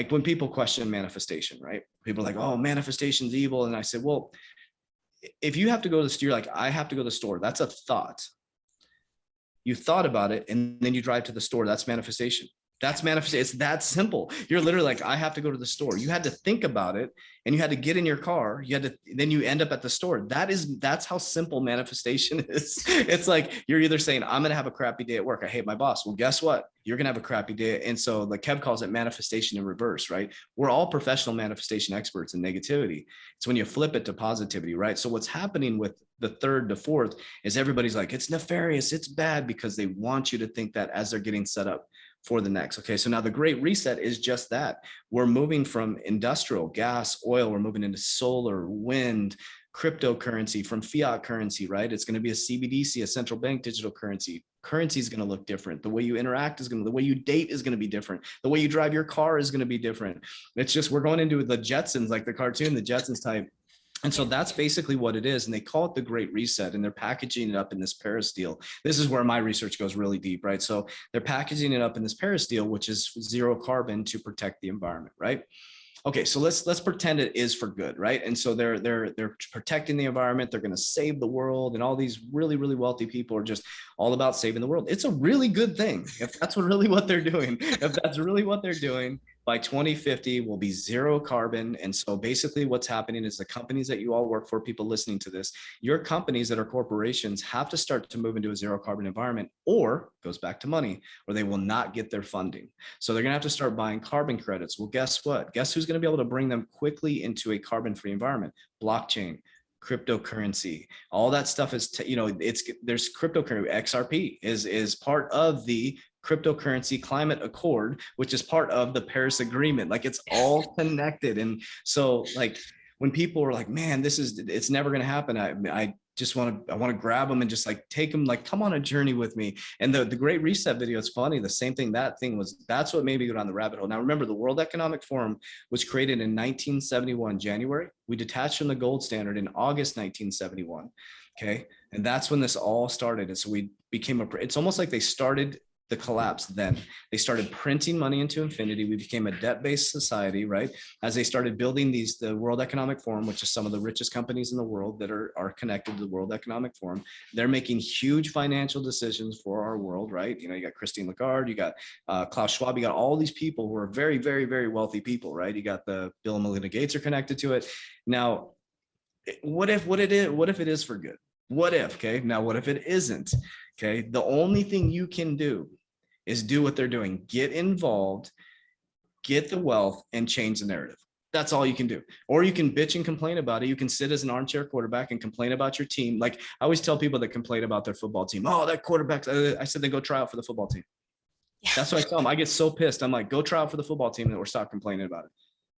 when people question manifestation, right? People are like, oh, manifestation's evil. And I said, well, if you have to go to the store, like I have to go to the store, that's a thought. You thought about it, and then you drive to the store. That's manifestation. That's manifestation. It's that simple. You're literally like, I have to go to the store. You had to think about it, and you had to get in your car. Then you end up at the store. That's how simple manifestation is. It's like, you're either saying, I'm going to have a crappy day at work. I hate my boss. Well, guess what? You're going to have a crappy day. And so like Kev calls it manifestation in reverse, right? We're all professional manifestation experts in negativity. It's when you flip it to positivity, right? So what's happening with the third to fourth is everybody's like, it's nefarious, it's bad, because they want you to think that as they're getting set up for the next. Okay, so now the Great Reset is just that. We're moving from industrial, gas, oil, we're moving into solar, wind, cryptocurrency, from fiat currency, right? It's going to be a CBDC, a central bank digital currency. Currency is going to look different. The way you interact the way you date is going to be different. The way you drive your car is going to be different. It's just, we're going into the Jetsons, like the cartoon, the Jetsons type. And so that's basically what it is. And they call it the Great Reset, and they're packaging it up in this Paris deal. This is where my research goes really deep, right? So they're packaging it up in this Paris deal, which is zero carbon to protect the environment, right? Okay, so let's pretend it is for good, right? And so they're protecting the environment. They're going to save the world, and all these really, really wealthy people are just all about saving the world. It's a really good thing if that's really what they're doing. If that's really what they're doing, By 2050 will be zero carbon. And so basically what's happening is the companies that you all work for, people listening to this, your companies that are corporations have to start to move into a zero carbon environment, or goes back to money, or they will not get their funding. So they're going to have to start buying carbon credits. Well, guess what? Guess who's going to be able to bring them quickly into a carbon free environment? Blockchain, cryptocurrency, all that stuff is, there's cryptocurrency. XRP is part of the cryptocurrency climate accord, which is part of the Paris Agreement. Like, it's all connected. And so like when people are like, man, it's never going to happen, I just want to grab them and just like take them, like, come on a journey with me. And the Great Reset video, it's funny, the same thing, that's what made me go down the rabbit hole. Now remember, the World Economic Forum was created in 1971 January. We detached from the gold standard in August 1971. Okay, and that's when this all started. And so we became it's almost like they started the collapse. Then they started printing money into infinity. We became a debt-based society, right? As they started building the World Economic Forum, which is some of the richest companies in the world that are connected to the World Economic Forum. They're making huge financial decisions for our world, right? You know, you got Christine Lagarde, you got Klaus Schwab, you got all these people who are very, very, very wealthy people, right? You got the Bill and Melinda Gates are connected to it. Now, what if it is for good? What if, okay? Now, what if it isn't? Okay, the only thing you can do is do what they're doing. Get involved, get the wealth, and change the narrative. That's all you can do. Or you can bitch and complain about it. You can sit as an armchair quarterback and complain about your team. Like, I always tell people that complain about their football team, oh, that quarterback, I said, then go try out for the football team. Yeah. That's what I tell them. I get so pissed. I'm like, go try out for the football team or stop complaining about it.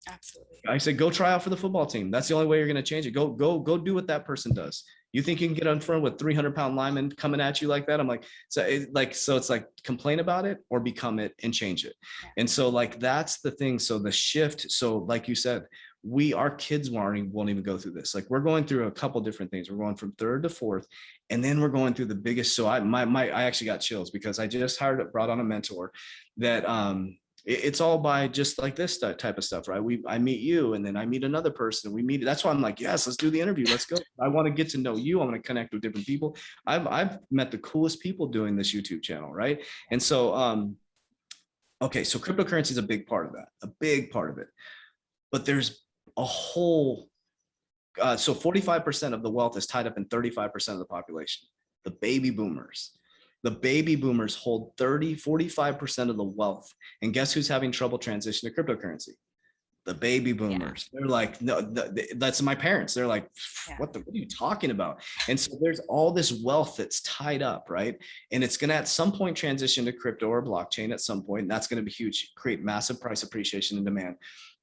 Absolutely. I said, go try out for the football team. That's the only way you're going to change it. Go do what that person does. You think you can get in front with 300-pound linemen coming at you like that? I'm like, so it's like, complain about it or become it and change it. Yeah. And so like, that's the thing. So the shift. So like you said, our kids won't even go through this. Like, we're going through a couple different things. We're going from third to fourth, and then we're going through the biggest. So I actually got chills because I just brought on a mentor that, it's all by just like this type of stuff, right? I meet you, and then I meet another person. We meet. That's why I'm like, yes, let's do the interview. Let's go. I want to get to know you. I want to connect with different people. I've met the coolest people doing this YouTube channel, right? And so, okay, so cryptocurrency is a big part of that, a big part of it. But there's a whole, so 45% of the wealth is tied up in 35% of the population, the baby boomers. The baby boomers hold 45% of the wealth. And guess who's having trouble transition to cryptocurrency? The baby boomers. Yeah. They're like, no, that's my parents. They're like, what are you talking about? And so there's all this wealth that's tied up, right? And it's going to at some point transition to crypto or blockchain at some point. And that's going to be huge, create massive price appreciation and demand.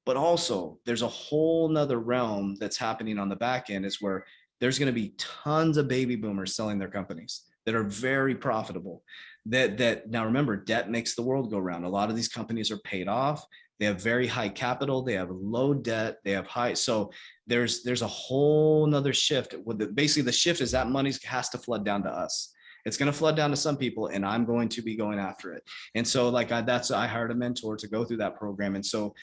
But also there's a whole nother realm that's happening on the back end, is where there's going to be tons of baby boomers selling their companies that are very profitable. That now remember, debt makes the world go round. A lot of these companies are paid off. They have very high capital. They have low debt. They have high. So there's a whole nother shift. Basically, the shift is that money has to flood down to us. It's going to flood down to some people, and I'm going to be going after it. And so like I hired a mentor to go through that program. And so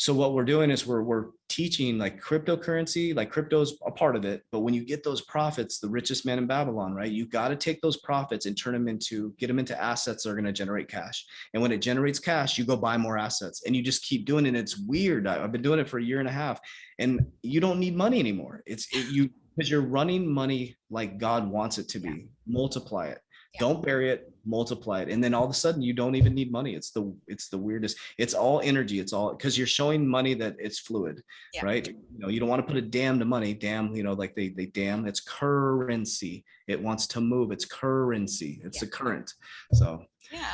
what we're doing is we're teaching like cryptocurrency, like crypto's a part of it. But when you get those profits, the richest man in Babylon, right? You got to take those profits and get them into assets that are going to generate cash. And when it generates cash, you go buy more assets, and you just keep doing it. It's weird. I've been doing it for a year and a half, and you don't need money anymore. Because you're running money like God wants it to be. Multiply it. Don't bury it, multiply it. And then all of a sudden you don't even need money. It's the weirdest. It's all energy. It's all because you're showing money that it's fluid, right? You know, you don't want to put a dam to money. Dam, you know, like they dam. It's currency. It wants to move. It's currency. It's a current. So yeah,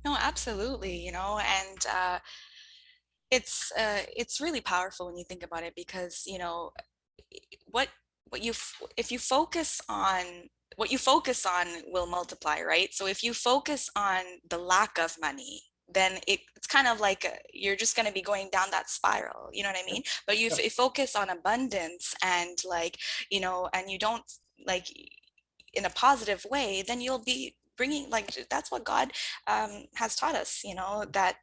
no, absolutely. You know, and it's really powerful when you think about it, because you know if you focus on what you focus on will multiply, right? So if you focus on the lack of money, then it's kind of like you're just going to be going down that spiral, you know what I mean? But if you focus on abundance and like, you know, and you don't like in a positive way, then you'll be bringing, like, that's what God has taught us, you know, that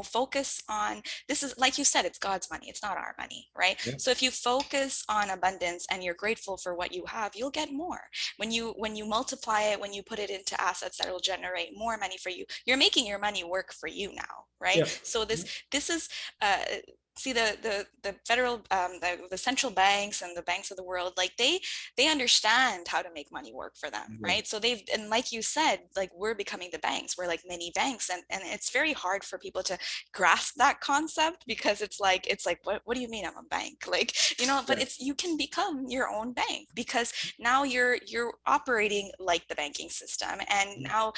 focus on, this is like you said, it's God's money, it's not our money, right? Yeah. So if you focus on abundance and you're grateful for what you have, you'll get more. When you multiply it, when you put it into assets that will generate more money for you, you're making your money work for you now, right? Yeah. So this is see the federal the central banks and the banks of the world, like they understand how to make money work for them, Yeah. right? So they've, and like you said, like we're becoming the banks, we're like mini banks, and it's very hard for people to grasp that concept, because it's like what do you mean I'm a bank, like, but Yeah. it's, you can become your own bank, because now you're operating like the banking system. And now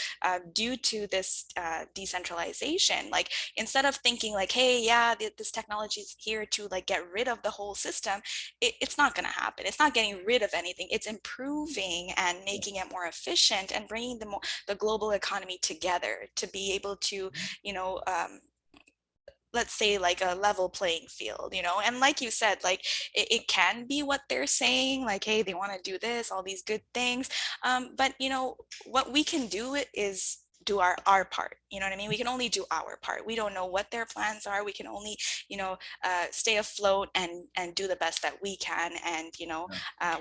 due to this decentralization, like instead of thinking like, hey, yeah, this technology is here to like get rid of the whole system, it's not going to happen. It's not getting rid of anything. It's improving and making it more efficient and bringing the global economy together to be able to, you know, let's say like a level playing field, and like you said, like it can be what they're saying, like, hey, they want to do this, all these good things, but what we can do is do our part. You know what I mean? We can only do our part. We don't know what their plans are. We can only stay afloat and do the best that we can, and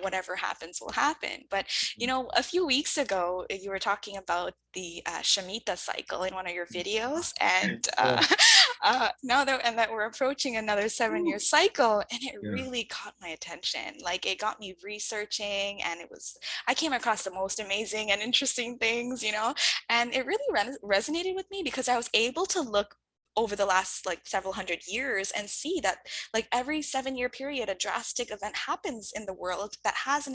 whatever happens will happen. But a few weeks ago you were talking about the shemitah cycle in one of your videos, and Yeah. now that we're approaching another 7-year cycle, and it Yeah. really caught my attention. Like it got me researching, and I came across the most amazing and interesting things, and it really resonated with me, because I was able to look over the last like several hundred years and see that like every 7-year period a drastic event happens in the world that has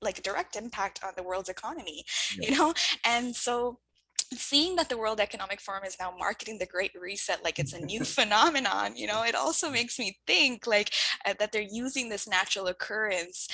like a direct impact on the world's economy, Yeah. and so seeing that the World Economic Forum is now marketing the Great Reset like it's a new phenomenon, it also makes me think like that they're using this natural occurrence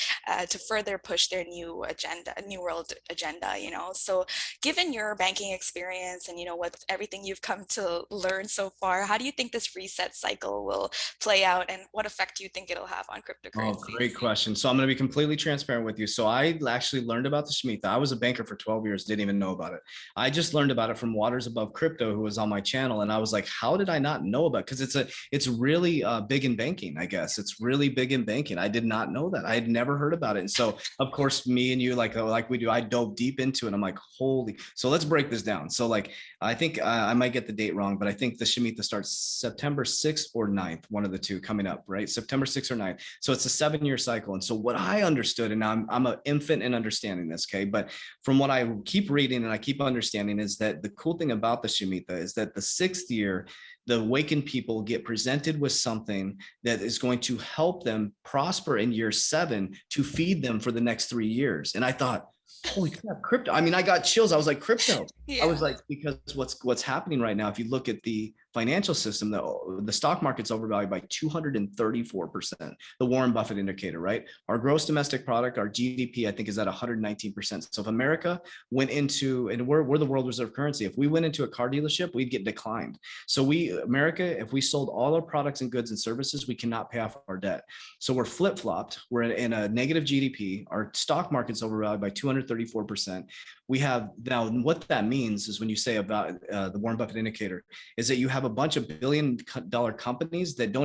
to further push their new agenda, new world agenda, So given your banking experience and, what everything you've come to learn so far, how do you think this reset cycle will play out, and what effect do you think it'll have on Oh, cryptocurrencies? great question. So I'm going to be completely transparent with you. So I actually learned about the shemitah. I was a banker for 12 years, didn't even know about it. I just learned about it from Waters Above Crypto, who was on my channel. And I was like, how did I not know about it? Because it's really big in banking, I guess. It's really big in banking. I did not know that. I had never heard about it. And so, of course, me and you, like we do, I dove deep into it. I'm like, holy. So let's break this down. So like, I think I might get the date wrong, but I think the shemitah starts September 6th or 9th, one of the two coming up, right? September 6th or 9th. So it's a 7-year cycle. And so what I understood, and I'm an infant in understanding this, okay, but from what I keep reading and I keep understanding, is that the cool thing about the shemitah is that the 6th year, the awakened people get presented with something that is going to help them prosper in year 7 to feed them for the next 3 years. And I thought, holy crap, crypto. I mean, I got chills. I was like, crypto. Yeah. I was like, because what's happening right now, if you look at the financial system, the stock market's overvalued by 234%, the Warren Buffett indicator, right? Our gross domestic product, our GDP, I think is at 119%. So if America went into, and we're the world reserve currency, if we went into a car dealership, we'd get declined. So America, if we sold all our products and goods and services, we cannot pay off our debt. So we're flip-flopped. We're in a negative GDP. Our stock market's overvalued by 234%. We have now, what that means is when you say about the Warren Buffett indicator, is that you have a bunch of billion-dollar companies that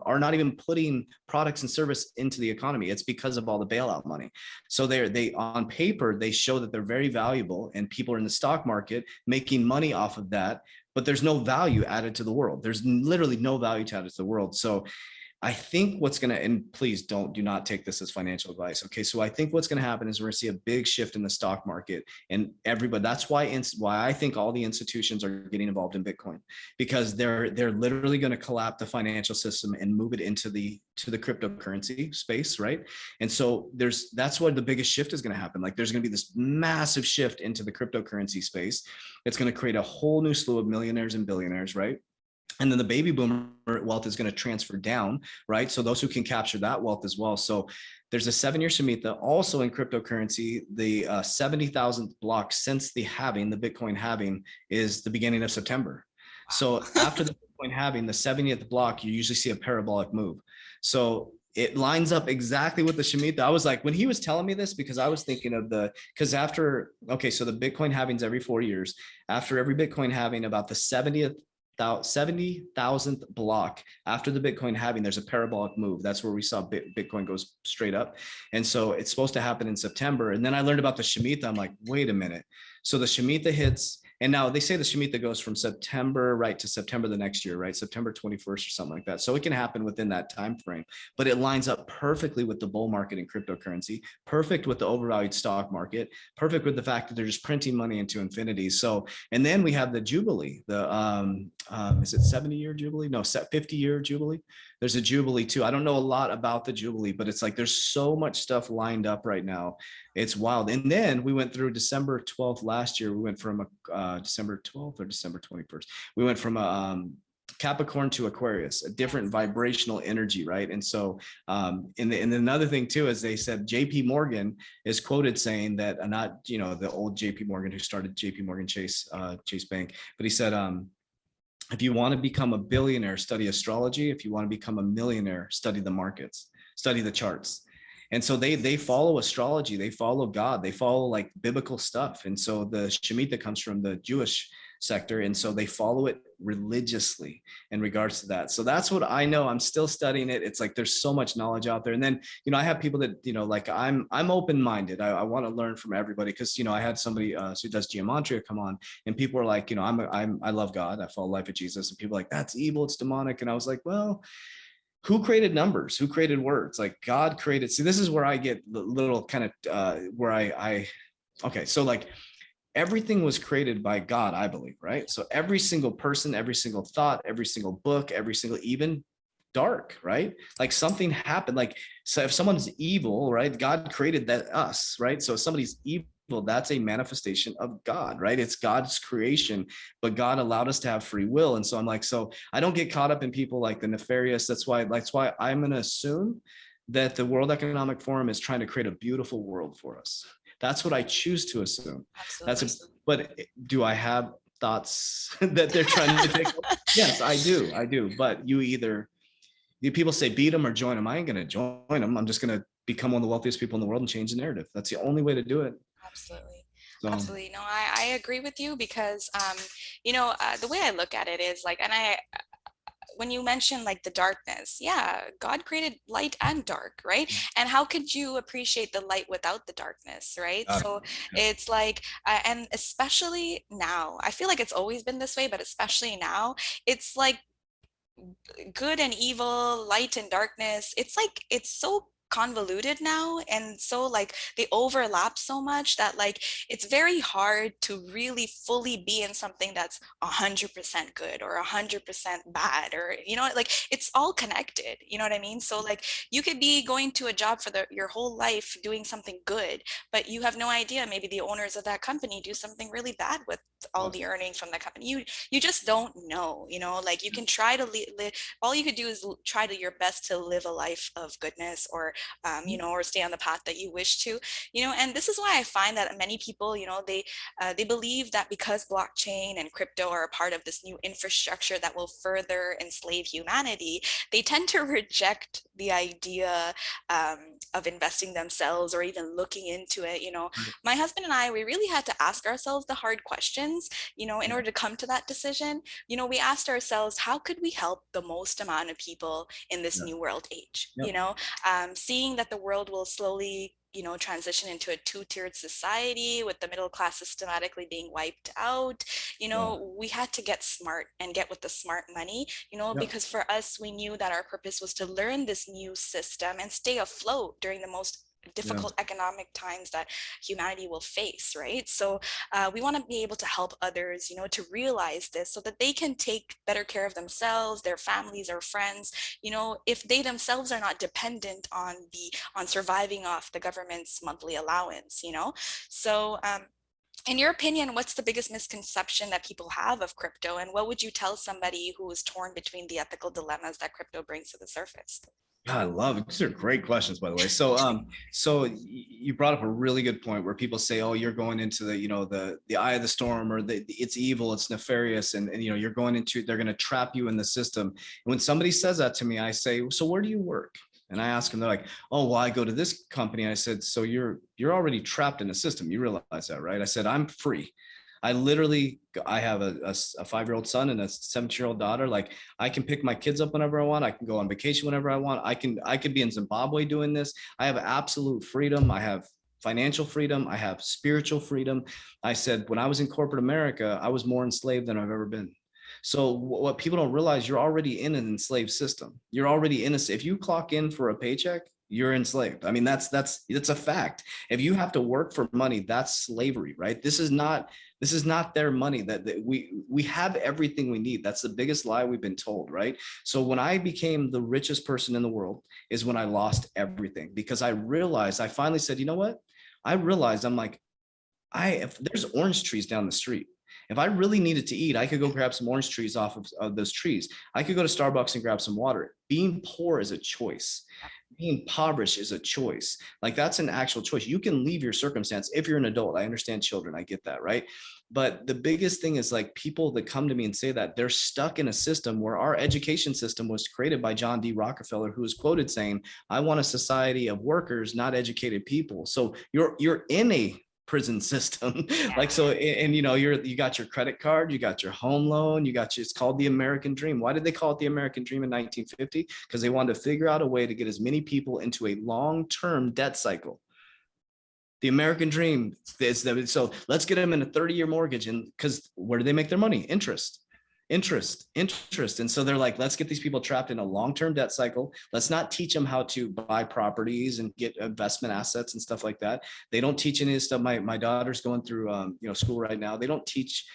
are not even putting products and service into the economy. It's because of all the bailout money. So they on paper, they show that they're very valuable, and people are in the stock market making money off of that, but there's no value added to the world. There's literally no value added to the world. So I think what's going to, and please do not take this as financial advice. Okay. So I think what's going to happen is we're going to see a big shift in the stock market, and everybody, that's why I think all the institutions are getting involved in Bitcoin, because they're literally going to collapse the financial system and move it into the cryptocurrency space. Right. And so that's where the biggest shift is going to happen. Like there's going to be this massive shift into the cryptocurrency space. It's going to create a whole new slew of millionaires and billionaires. Right. And then the baby boomer wealth is going to transfer down, right? So those who can capture that wealth as well. So there's a 7-year shemitah. Also in cryptocurrency, the 70,000th block since the Bitcoin halving is the beginning of September. So after the Bitcoin halving, the 70th block, you usually see a parabolic move. So it lines up exactly with the shemitah. I was like, when he was telling me this, because I was thinking of so the Bitcoin halvings every 4 years. After every Bitcoin halving, about the 70th 70,000th block after the Bitcoin halving, there's a parabolic move. That's where we saw Bitcoin goes straight up. And so it's supposed to happen in September. And then I learned about the shemitah. I'm like, wait a minute. So the shemitah hits, and now they say the shemitah goes from September, right, to September the next year, right? September 21st or something like that. So it can happen within that time frame, but it lines up perfectly with the bull market in cryptocurrency, perfect with the overvalued stock market, perfect with the fact that they're just printing money into infinity. So, and then we have the jubilee, the is it 70-year jubilee? No, 50-year jubilee. There's a jubilee too. I don't know a lot about the jubilee, but it's like there's so much stuff lined up right now. It's wild. And then we went through December 12th last year. We went from a December 12th or December 21st. We went from a Capricorn to Aquarius, a different vibrational energy, right? And so, and another thing too is they said JP Morgan is quoted saying that, not the old JP Morgan who started JP Morgan Chase Bank, but he said, if you want to become a billionaire, study astrology. If you want to become a millionaire, study the markets, study the charts. And so they follow astrology, they follow God, they follow like biblical stuff. And so the shemitah comes from the Jewish sector, and so they follow it religiously in regards to that. So that's what I know. I'm still studying it. It's like there's so much knowledge out there. And then I have people that like I'm open-minded. I want to learn from everybody, because I had somebody who does geometry come on, and people are like, I love God, I follow life of Jesus, and people are like, that's evil, it's demonic. And I was like, well, who created numbers? Who created words? Like God created. See, this is where I get the little kind of where okay, so like everything was created by God, I believe, right? So every single person, every single thought, every single book, every single, even dark, right? Like something happened. Like, so if someone's evil, right? God created us, right? So if somebody's evil, that's a manifestation of God, right? It's God's creation, but God allowed us to have free will. And so I'm like, so I don't get caught up in people like the nefarious. That's why I'm going to assume that the World Economic Forum is trying to create a beautiful world for us. That's what I choose to assume. Absolutely. But do I have thoughts that they're trying to take? Yes, I do. But people say beat them or join them. I ain't going to join them. I'm just going to become one of the wealthiest people in the world and change the narrative. That's the only way to do it. Absolutely. So. Absolutely. No, I agree with you, because, the way I look at it is like, when you mention like the darkness, yeah, God created light and dark, right? And how could you appreciate the light without the darkness, right? So it's like, and especially now, I feel like it's always been this way, but especially now, it's like good and evil, light and darkness. It's like, it's so convoluted now, and so like they overlap so much that like it's very hard to really fully be in something that's 100% good or 100% bad, or like it's all connected, you know what I mean? So like you could be going to a job for your whole life doing something good, but you have no idea, maybe the owners of that company do something really bad with all the earnings from the company. You just don't know, like you can try to live, all you could do is try to your best to live a life of goodness, or or stay on the path that you wish to, and this is why I find that many people, they believe that because blockchain and crypto are a part of this new infrastructure that will further enslave humanity, they tend to reject the idea of investing themselves or even looking into it. My husband and I, we really had to ask ourselves the hard questions, in order to come to that decision. We asked ourselves, how could we help the most amount of people in this new world age? Seeing that the world will slowly transition into a two-tiered society with the middle class systematically being wiped out, we had to get smart and get with the smart money, because for us, we knew that our purpose was to learn this new system and stay afloat during the most difficult economic times that humanity will face, right? So we want to be able to help others, to realize this so that they can take better care of themselves, their families, or friends, if they themselves are not dependent on surviving off the government's monthly allowance, So in your opinion, what's the biggest misconception that people have of crypto, and what would you tell somebody who is torn between the ethical dilemmas that crypto brings to the surface? I love it. These are great questions, by the way. So you brought up a really good point where people say, "Oh, you're going into the eye of the storm, or it's evil, it's nefarious, and you're going into, they're going to trap you in the system." And when somebody says that to me, I say, "So where do you work?" And I ask them, they're like, "Oh, well, I go to this company." I said, "So you're already trapped in the system. You realize that, right?" I said, "I'm free. I literally, I have a 5-year-old son and a 7-year-old daughter. Like I can pick my kids up whenever I want. I can go on vacation whenever I want. I could be in Zimbabwe doing this. I have absolute freedom. I have financial freedom. I have spiritual freedom. I said, when I was in corporate America, I was more enslaved than I've ever been. So what people don't realize, you're already in an enslaved system. You're already in a, if you clock in for a paycheck, you're enslaved. I mean, it's a fact. If you have to work for money, that's slavery, right? This is not their money. That we have everything we need. That's the biggest lie we've been told, right? So when I became the richest person in the world is when I lost everything, because I realized, I finally said, you know what? I realized, I'm like, if there's orange trees down the street, if I really needed to eat, I could go grab some orange trees off of those trees. I could go to Starbucks and grab some water. Being poor is a choice. Being impoverished is a choice. Like that's an actual choice. You can leave your circumstance if you're an adult. I understand children. I get that, right? But the biggest thing is like people that come to me and say that they're stuck in a system where our education system was created by John D. Rockefeller, who is quoted saying, "I want a society of workers, not educated people." So you're in a prison system. Like, so, and you know, you got your credit card, you got your home loan, it's called the American dream. Why did they call it the American dream in 1950? Because they wanted to figure out a way to get as many people into a long-term debt cycle. The American dream is that, so let's get them in a 30-year mortgage, and because where do they make their money? Interest. And so they're like, let's get these people trapped in a long-term debt cycle. Let's not teach them how to buy properties and get investment assets and stuff like that. They don't teach any of this stuff. My daughter's going through school right now. They don't teach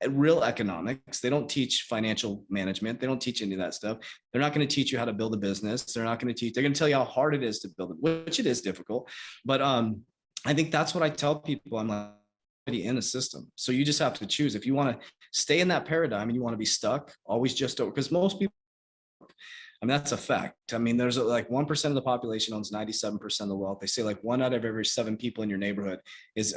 real economics. They don't teach financial management. They don't teach any of that stuff. They're not going to teach you how to build a business. They're going to tell you how hard it is to build it, which it is difficult. But I think that's what I tell people. I'm like, in a system. So you just have to choose. If you want to stay in that paradigm and you want to be stuck, always just over, because most people, I mean, that's a fact. I mean, there's like 1% of the population owns 97% of the wealth. They say like 1 out of every 7 people in your neighborhood is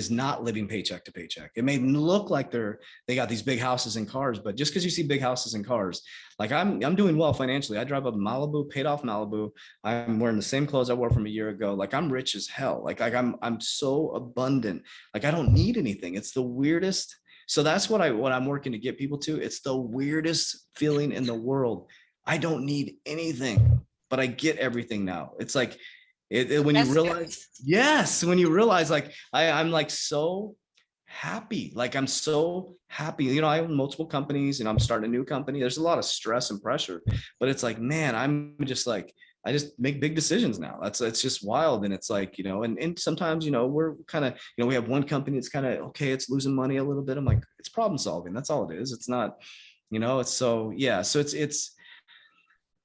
not living paycheck to paycheck. It may look like they got these big houses and cars, but just because you see big houses and cars, like I'm doing well financially. I drive a Malibu, paid off Malibu. I'm wearing the same clothes I wore from a year ago. Like I'm rich as hell. Like I'm so abundant. Like I don't need anything. It's the weirdest. So that's what I'm working to get people to. It's the weirdest feeling in the world. I don't need anything, but I get everything now. It's like when you realize, yes, when you realize like I'm like so happy. Like I'm so happy. You know, I own multiple companies and I'm starting a new company. There's a lot of stress and pressure, but it's like, man, I'm just like, I just make big decisions now. It's just wild. And it's like, you know, and sometimes, you know, we're kind of, you know, we have one company that's kind of, okay, it's losing money a little bit. I'm like, it's problem solving. That's all it is. It's not, you know, it's so, yeah. So it's,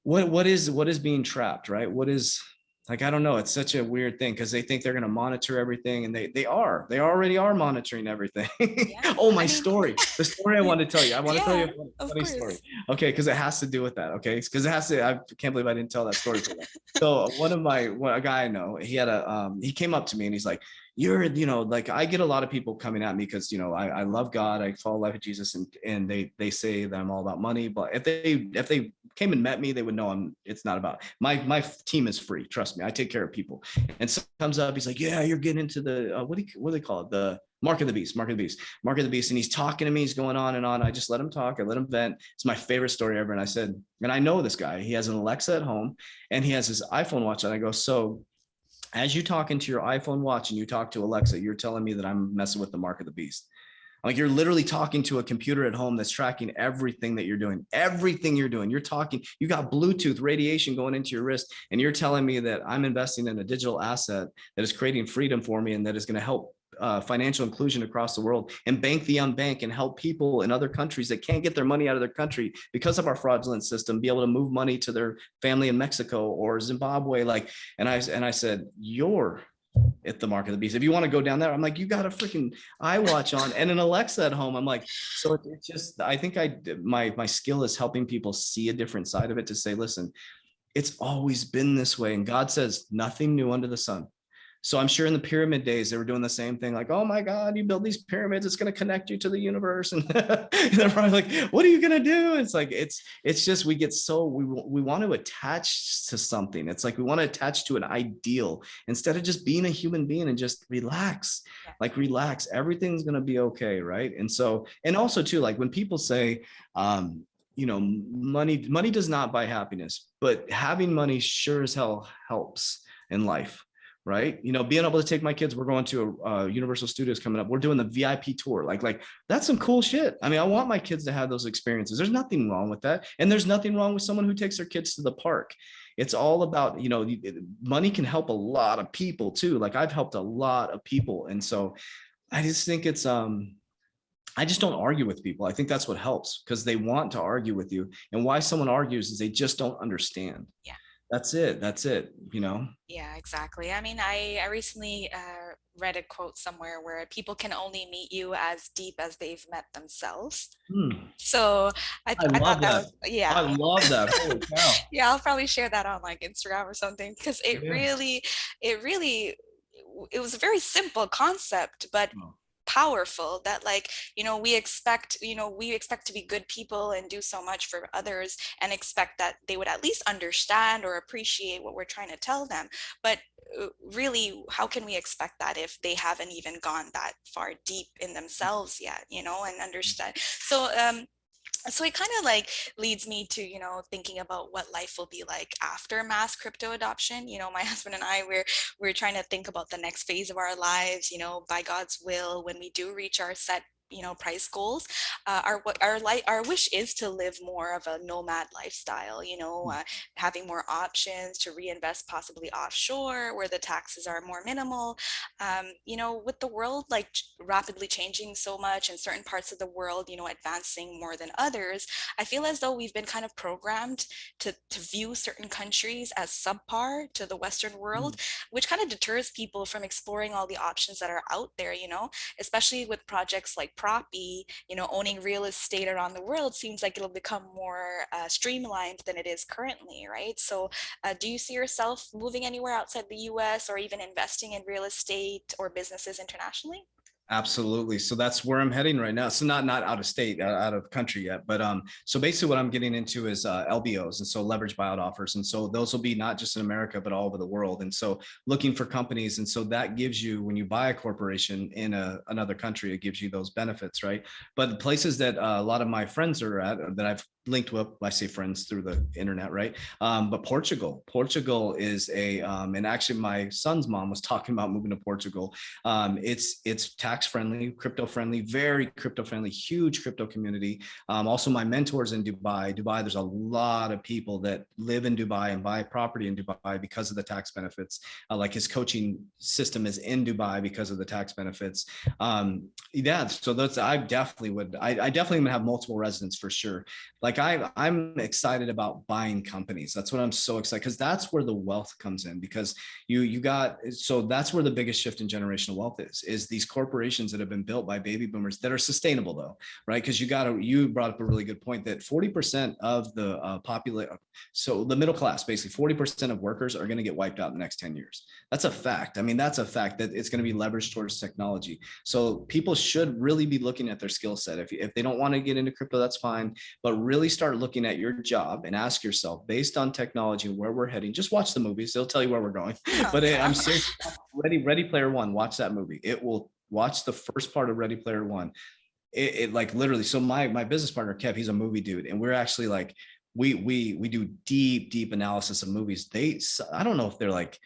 what is being trapped, right? What is, like, I don't know. It's such a weird thing because they think they're going to monitor everything, and they already are monitoring everything. Yeah. Oh, the story I want to tell you. I want to tell you a funny course. story. Okay, because it has to do with that. Okay, because it has to. I can't believe I didn't tell that story for that. So a guy I know, he had he came up to me and he's like, you're, you know, like I get a lot of people coming at me because, you know, I love God, I follow the life of Jesus, and they say that I'm all about money. But if they came and met me, they would know it's not about my team is free. Trust me, I take care of people. And so comes up, he's like, yeah, you're getting into the what do they call it? The mark of the beast. And he's talking to me, he's going on and on. I just let him talk, I let him vent. It's my favorite story ever. And I said, and I know this guy, he has an Alexa at home and he has his iPhone watch. And I go, so as you talk into your iPhone watch and you talk to Alexa, you're telling me that I'm messing with the mark of the beast. Like you're literally talking to a computer at home that's tracking everything that you're doing. You're talking, you got Bluetooth radiation going into your wrist, and you're telling me that I'm investing in a digital asset that is creating freedom for me and that is going to help financial inclusion across the world and bank the unbanked and help people in other countries that can't get their money out of their country because of our fraudulent system be able to move money to their family in Mexico or Zimbabwe. Like, and I said, you're at the mark of the beast. If you want to go down there, I'm like, you got a freaking iWatch on and an Alexa at home. I'm like, so it's just, I think my skill is helping people see a different side of it, to say, listen, it's always been this way. And God says nothing new under the sun. So I'm sure in the pyramid days, they were doing the same thing, like, oh my God, you build these pyramids, it's going to connect you to the universe. And they're probably like, what are you going to do? It's like, it's just, we get so, we want to attach to something. It's like, we want to attach to an ideal instead of just being a human being and just relax, like relax, everything's going to be okay. Right. And so, and also too, like when people say, you know, money does not buy happiness, but having money sure as hell helps in life. Right. You know, being able to take my kids, we're going to a Universal Studios coming up. We're doing the VIP tour. Like that's some cool shit. I mean, I want my kids to have those experiences. There's nothing wrong with that. And there's nothing wrong with someone who takes their kids to the park. It's all about, you know, money can help a lot of people too. Like I've helped a lot of people. And so I just think it's, I just don't argue with people. I think that's what helps because they want to argue with you. And why someone argues is they just don't understand. Yeah. That's it. That's it. You know? Yeah, exactly. I mean, I recently read a quote somewhere where people can only meet you as deep as they've met themselves. So I I love thought that that. was, yeah. I love that. Holy cow. Yeah, I'll probably share that on like Instagram or something because Yeah. it really, it was a very simple concept, but powerful that like, you know, we expect to be good people and do so much for others and expect that they would at least understand or appreciate what we're trying to tell them. But really, how can we expect that if they haven't even gone that far deep in themselves yet, you know, and understand? So it kind of like leads me to, you know, thinking about what life will be like after mass crypto adoption. You know, my husband and I, we're trying to think about the next phase of our lives, you know, by God's will, when we do reach our set, you know, price goals. Our wish is to live more of a nomad lifestyle, you know, having more options to reinvest possibly offshore where the taxes are more minimal. You know, with the world like rapidly changing so much and certain parts of the world, you know, advancing more than others, I feel as though we've been kind of programmed to view certain countries as subpar to the Western world, which kind of deters people from exploring all the options that are out there, you know, especially with projects like property, you know, owning real estate around the world seems like it'll become more streamlined than it is currently, right? So do you see yourself moving anywhere outside the US or even investing in real estate or businesses internationally? Absolutely. So that's where I'm heading right now. So not out of state, out of country yet, but so basically what I'm getting into is LBOs, and so leverage buyout offers, and so those will be not just in America but all over the world. And so looking for companies, and so that gives you, when you buy a corporation in another country, it gives you those benefits, right? But the places that a lot of my friends are at, that I've linked with, I say friends through the internet, right? But Portugal is and actually my son's mom was talking about moving to Portugal. It's tax friendly, crypto friendly, very crypto friendly, huge crypto community. Also my mentors in Dubai, there's a lot of people that live in Dubai and buy property in Dubai because of the tax benefits. Like his coaching system is in Dubai because of the tax benefits. Yeah, so that's, I definitely am gonna have multiple residents for sure. Like I'm excited about buying companies. That's what I'm so excited, because that's where the wealth comes in, because so that's where the biggest shift in generational wealth is these corporations that have been built by baby boomers that are sustainable though, right? Because you brought up a really good point that 40% of the population, so the middle class, basically 40% of workers are going to get wiped out in the next 10 years. That's a fact. I mean, that's a fact that it's going to be leveraged towards technology. So people should really be looking at their skill set. If they don't want to get into crypto, that's fine, but really start looking at your job and ask yourself, based on technology and where we're heading, just watch the movies. They'll tell you where we're going. But I'm serious. Ready Player One, watch that movie. It will, watch the first part of Ready Player One. It like literally, so my business partner, Kev, he's a movie dude. And we're actually like, we do deep analysis of movies. I don't know if they're like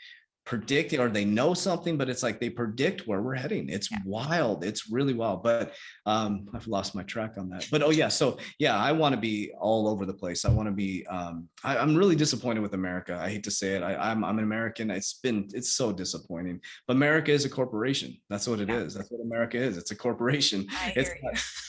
predicting or they know something, but it's like they predict where we're heading. It's wild. It's really wild. But I've lost my track on that. But oh yeah, so yeah, I want to be all over the place. I want to be I'm really disappointed with America. I hate to say it. I'm an American. It's so disappointing. But America is a corporation. That's what it is. That's what America is. It's a corporation.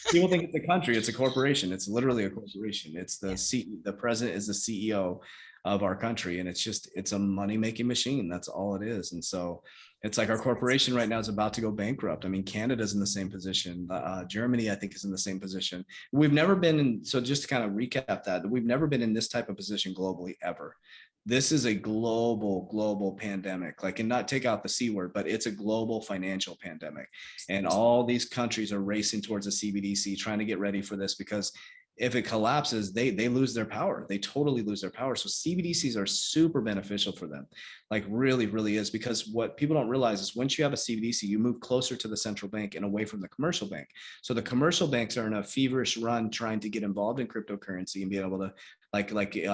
People think it's a country. It's a corporation. It's literally a corporation. It's the president is the CEO of our country, and it's a money-making machine. That's all it is. And so it's like our corporation right now is about to go bankrupt. I mean, Canada's in the same position. Germany, I think, is in the same position. We've never been in, so just to kind of recap that, we've never been in this type of position globally ever. this is a global pandemic, like, and not take out the C word, but it's a global financial pandemic. And all these countries are racing towards a CBDC, trying to get ready for this, because if it collapses, they lose their power. They totally lose their power. So CBDCs are super beneficial for them, like really is, because what people don't realize is once you have a CBDC, you move closer to the central bank and away from the commercial bank. So the commercial banks are in a feverish run trying to get involved in cryptocurrency and be able to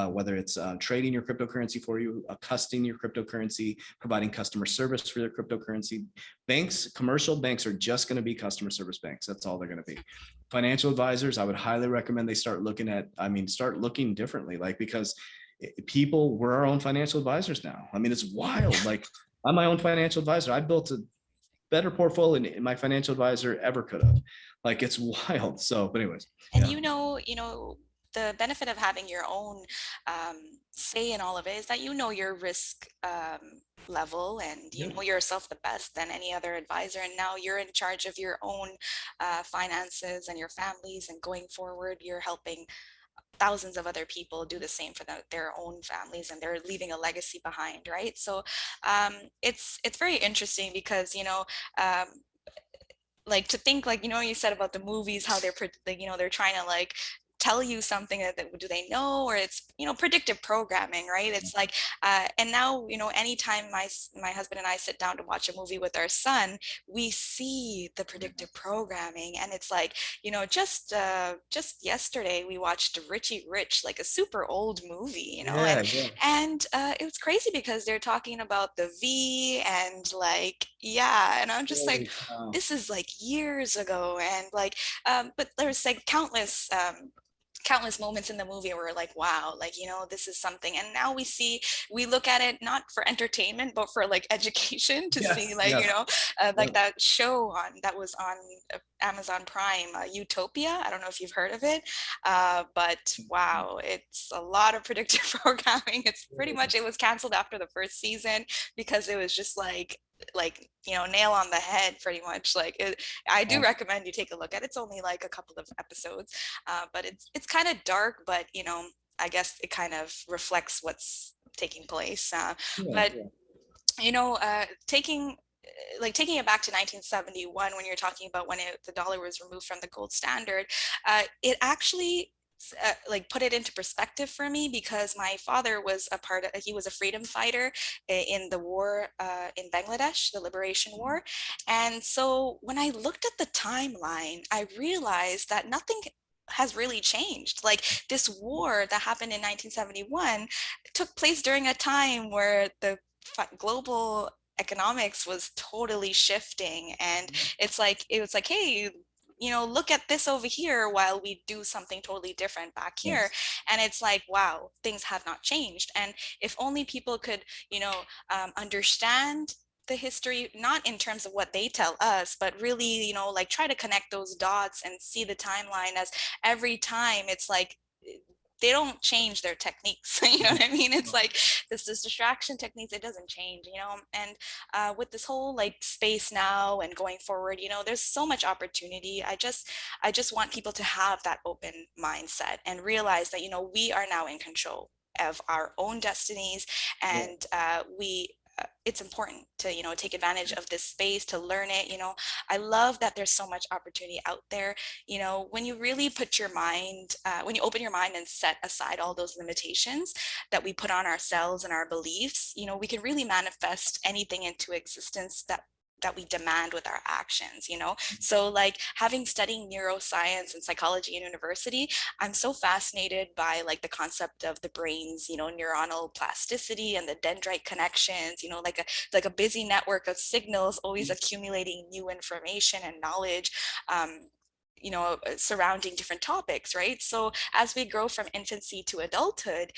whether it's trading your cryptocurrency for you, custody your cryptocurrency, providing customer service for your cryptocurrency. Banks, commercial banks are just going to be customer service banks. That's all they're going to be. Financial advisors, I would highly recommend they start looking differently, like, because we're our own financial advisors now. I mean, it's wild. Like, I'm my own financial advisor. I built a better portfolio than my financial advisor ever could have. Like, it's wild. So, but anyways. And Yeah. the benefit of having your own say in all of it is that your risk level, and you know yourself the best than any other advisor. And now you're in charge of your own finances and your families. And going forward, you're helping thousands of other people do the same for their own families, and they're leaving a legacy behind, right? So it's very interesting because um, like to think, like you said about the movies, how they're they're trying to like tell you something that do they know, or it's predictive programming, right? It's like and now anytime my husband and I sit down to watch a movie with our son, we see the predictive programming. And it's like just yesterday we watched Richie Rich, like a super old movie, Yeah, yeah. and it was crazy because they're talking about the V, and like, yeah, and I'm just like, Holy cow. this is like years ago. And like but there's like countless moments in the movie where we're like, wow, like this is something. And now we look at it not for entertainment but for like education, to see Yes, like yes. like Yep. that show that was on Amazon Prime, Utopia. I don't know if you've heard of it, but wow, it's a lot of predictive programming. It's pretty much, it was canceled after the first season because it was just like nail on the head pretty much. Like I do recommend you take a look at it. It's only like a couple of episodes, but it's kind of dark, but I guess it kind of reflects what's taking place. Yeah, But yeah. taking it back to 1971, when you're talking about when the dollar was removed from the gold standard, it actually like put it into perspective for me, because my father was he was a freedom fighter in the war in Bangladesh, the liberation war. And so when I looked at the timeline, I realized that nothing has really changed. Like, this war that happened in 1971 took place during a time where the global economics was totally shifting. And it was like, hey, look at this over here while we do something totally different back here. Yes. And it's like, wow, things have not changed. And if only people could understand the history, not in terms of what they tell us, but really like try to connect those dots and see the timeline, as every time it's like they don't change their techniques. You know what I mean? It's like this distraction techniques, it doesn't change. And with this whole like space now and going forward, there's so much opportunity. I just want people to have that open mindset and realize that we are now in control of our own destinies. Yeah. And we it's important to take advantage of this space, to learn it. I love that there's so much opportunity out there. When you really put your mind when you open your mind and set aside all those limitations that we put on ourselves and our beliefs, we can really manifest anything into existence that we demand with our actions. So like, having studied neuroscience and psychology in university, I'm so fascinated by like the concept of the brain's neuronal plasticity and the dendrite connections, like a busy network of signals always accumulating new information and knowledge, surrounding different topics, right? So as we grow from infancy to adulthood,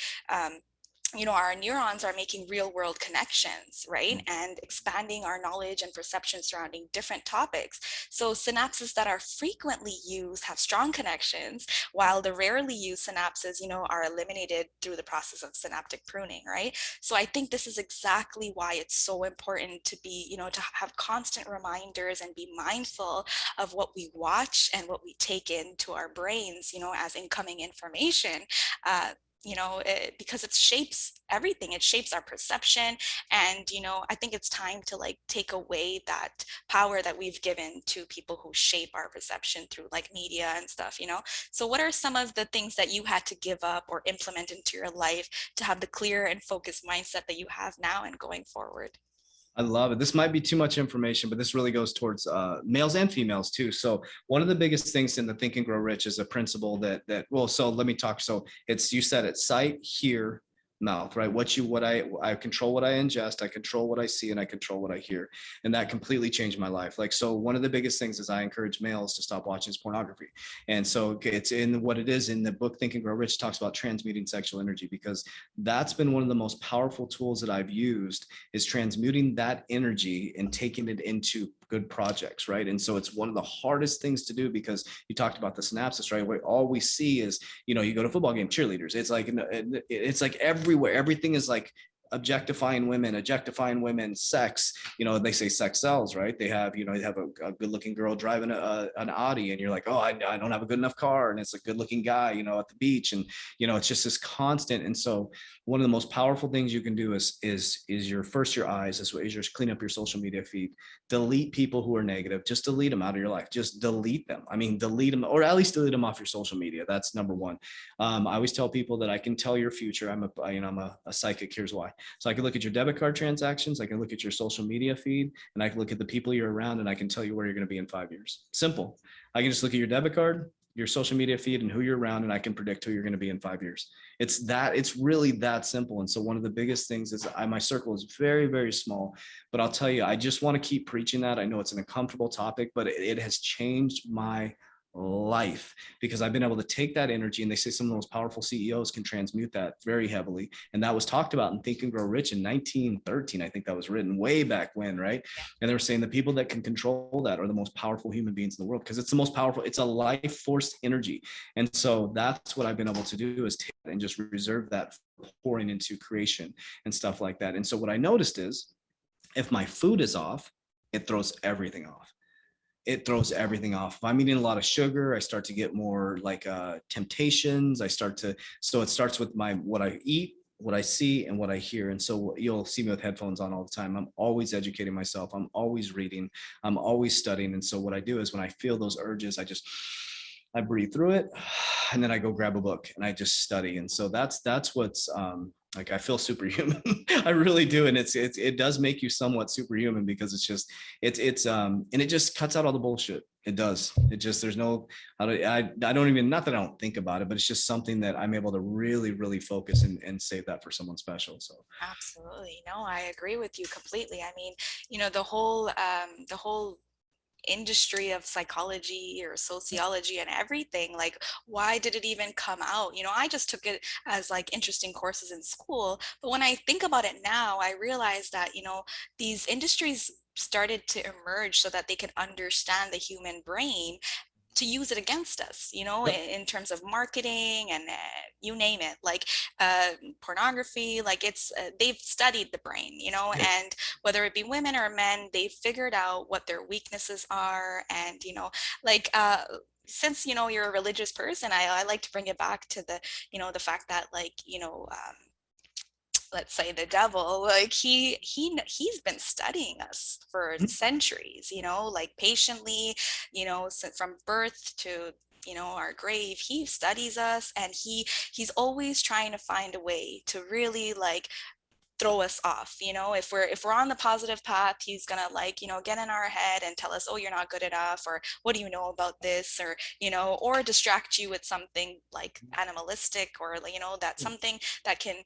our neurons are making real world connections, right? And expanding our knowledge and perception surrounding different topics. So synapses that are frequently used have strong connections, while the rarely used synapses, are eliminated through the process of synaptic pruning, right? So I think this is exactly why it's so important to be, to have constant reminders and be mindful of what we watch and what we take into our brains, as incoming information. because it shapes everything. It shapes our perception. And, I think it's time to like take away that power that we've given to people who shape our perception through like media and stuff. So what are some of the things that you had to give up or implement into your life to have the clear and focused mindset that you have now and going forward? I love it. This might be too much information, but this really goes towards males and females too. So one of the biggest things in the Think and Grow Rich is a principle that well, so let me talk. So it's, you said it, sight, hear, mouth, right? I control what I ingest, I control what I see, and I control what I hear. And that completely changed my life. Like, so one of the biggest things is I encourage males to stop watching pornography. And so it's in what it is in the book Think and Grow Rich, talks about transmuting sexual energy, because that's been one of the most powerful tools that I've used, is transmuting that energy and taking it into good projects, right? And so it's one of the hardest things to do, because you talked about the synapses, right? Where all we see is, you go to football game, cheerleaders. It's like everywhere. Everything is like objectifying women, sex. They say sex sells, right? They have, you have a good looking girl driving an Audi, and you're like, oh, I don't have a good enough car, and it's a good looking guy, at the beach, and it's just this constant. And so one of the most powerful things you can do is your eyes, is just clean up your social media feed, delete people who are negative, just delete them out of your life, just delete them. I mean, delete them, or at least delete them off your social media. That's number one. I always tell people that I can tell your future. I'm a psychic. Here's why. So I can look at your debit card transactions, I can look at your social media feed, and I can look at the people you're around, and I can tell you where you're going to be in 5 years. Simple. I can just look at your debit card, your social media feed, and who you're around, and I can predict who you're going to be in 5 years. It's really that simple. And so one of the biggest things is my circle is very, very small, but I'll tell you, I just want to keep preaching that. I know it's an uncomfortable topic, but it has changed my life, because I've been able to take that energy, and they say some of the most powerful CEOs can transmute that very heavily. And that was talked about in Think and Grow Rich in 1913. I think that was written way back when, right? And they were saying the people that can control that are the most powerful human beings in the world, because it's the most powerful. It's a life force energy. And so that's what I've been able to do, is take and just reserve that for pouring into creation and stuff like that. And so what I noticed is, if my food is off, it throws everything off. If I'm eating a lot of sugar, I start to get more like temptations. So it starts with what I eat, what I see, and what I hear. And so you'll see me with headphones on all the time. I'm always educating myself. I'm always reading. I'm always studying. And so what I do is, when I feel those urges, I breathe through it, and then I go grab a book and I just study. And so that's what's like, I feel superhuman. I really do. And it does make you somewhat superhuman, because it's and it just cuts out all the bullshit. It does. There's no, I don't even, not that I don't think about it, but it's just something that I'm able to really, really focus and save that for someone special. So Absolutely. No, I agree with you completely. I mean, the whole industry of psychology or sociology and everything, like, why did it even come out? I just took it as like interesting courses in school, but when I think about it now, I realize that these industries started to emerge so that they can understand the human brain to use it against us, yep. in terms of marketing and you name it, like pornography, like they've studied the brain, and whether it be women or men, they've figured out what their weaknesses are. And, like, since, you're a religious person, I like to bring it back to the fact that, like, let's say the devil, like he's been studying us for centuries, like patiently, from birth to our grave. He studies us, and he's always trying to find a way to really, like, throw us off. If we're on the positive path, he's gonna, like, get in our head and tell us, oh, you're not good enough, or what do you know about this, or distract you with something like animalistic, or that's something that can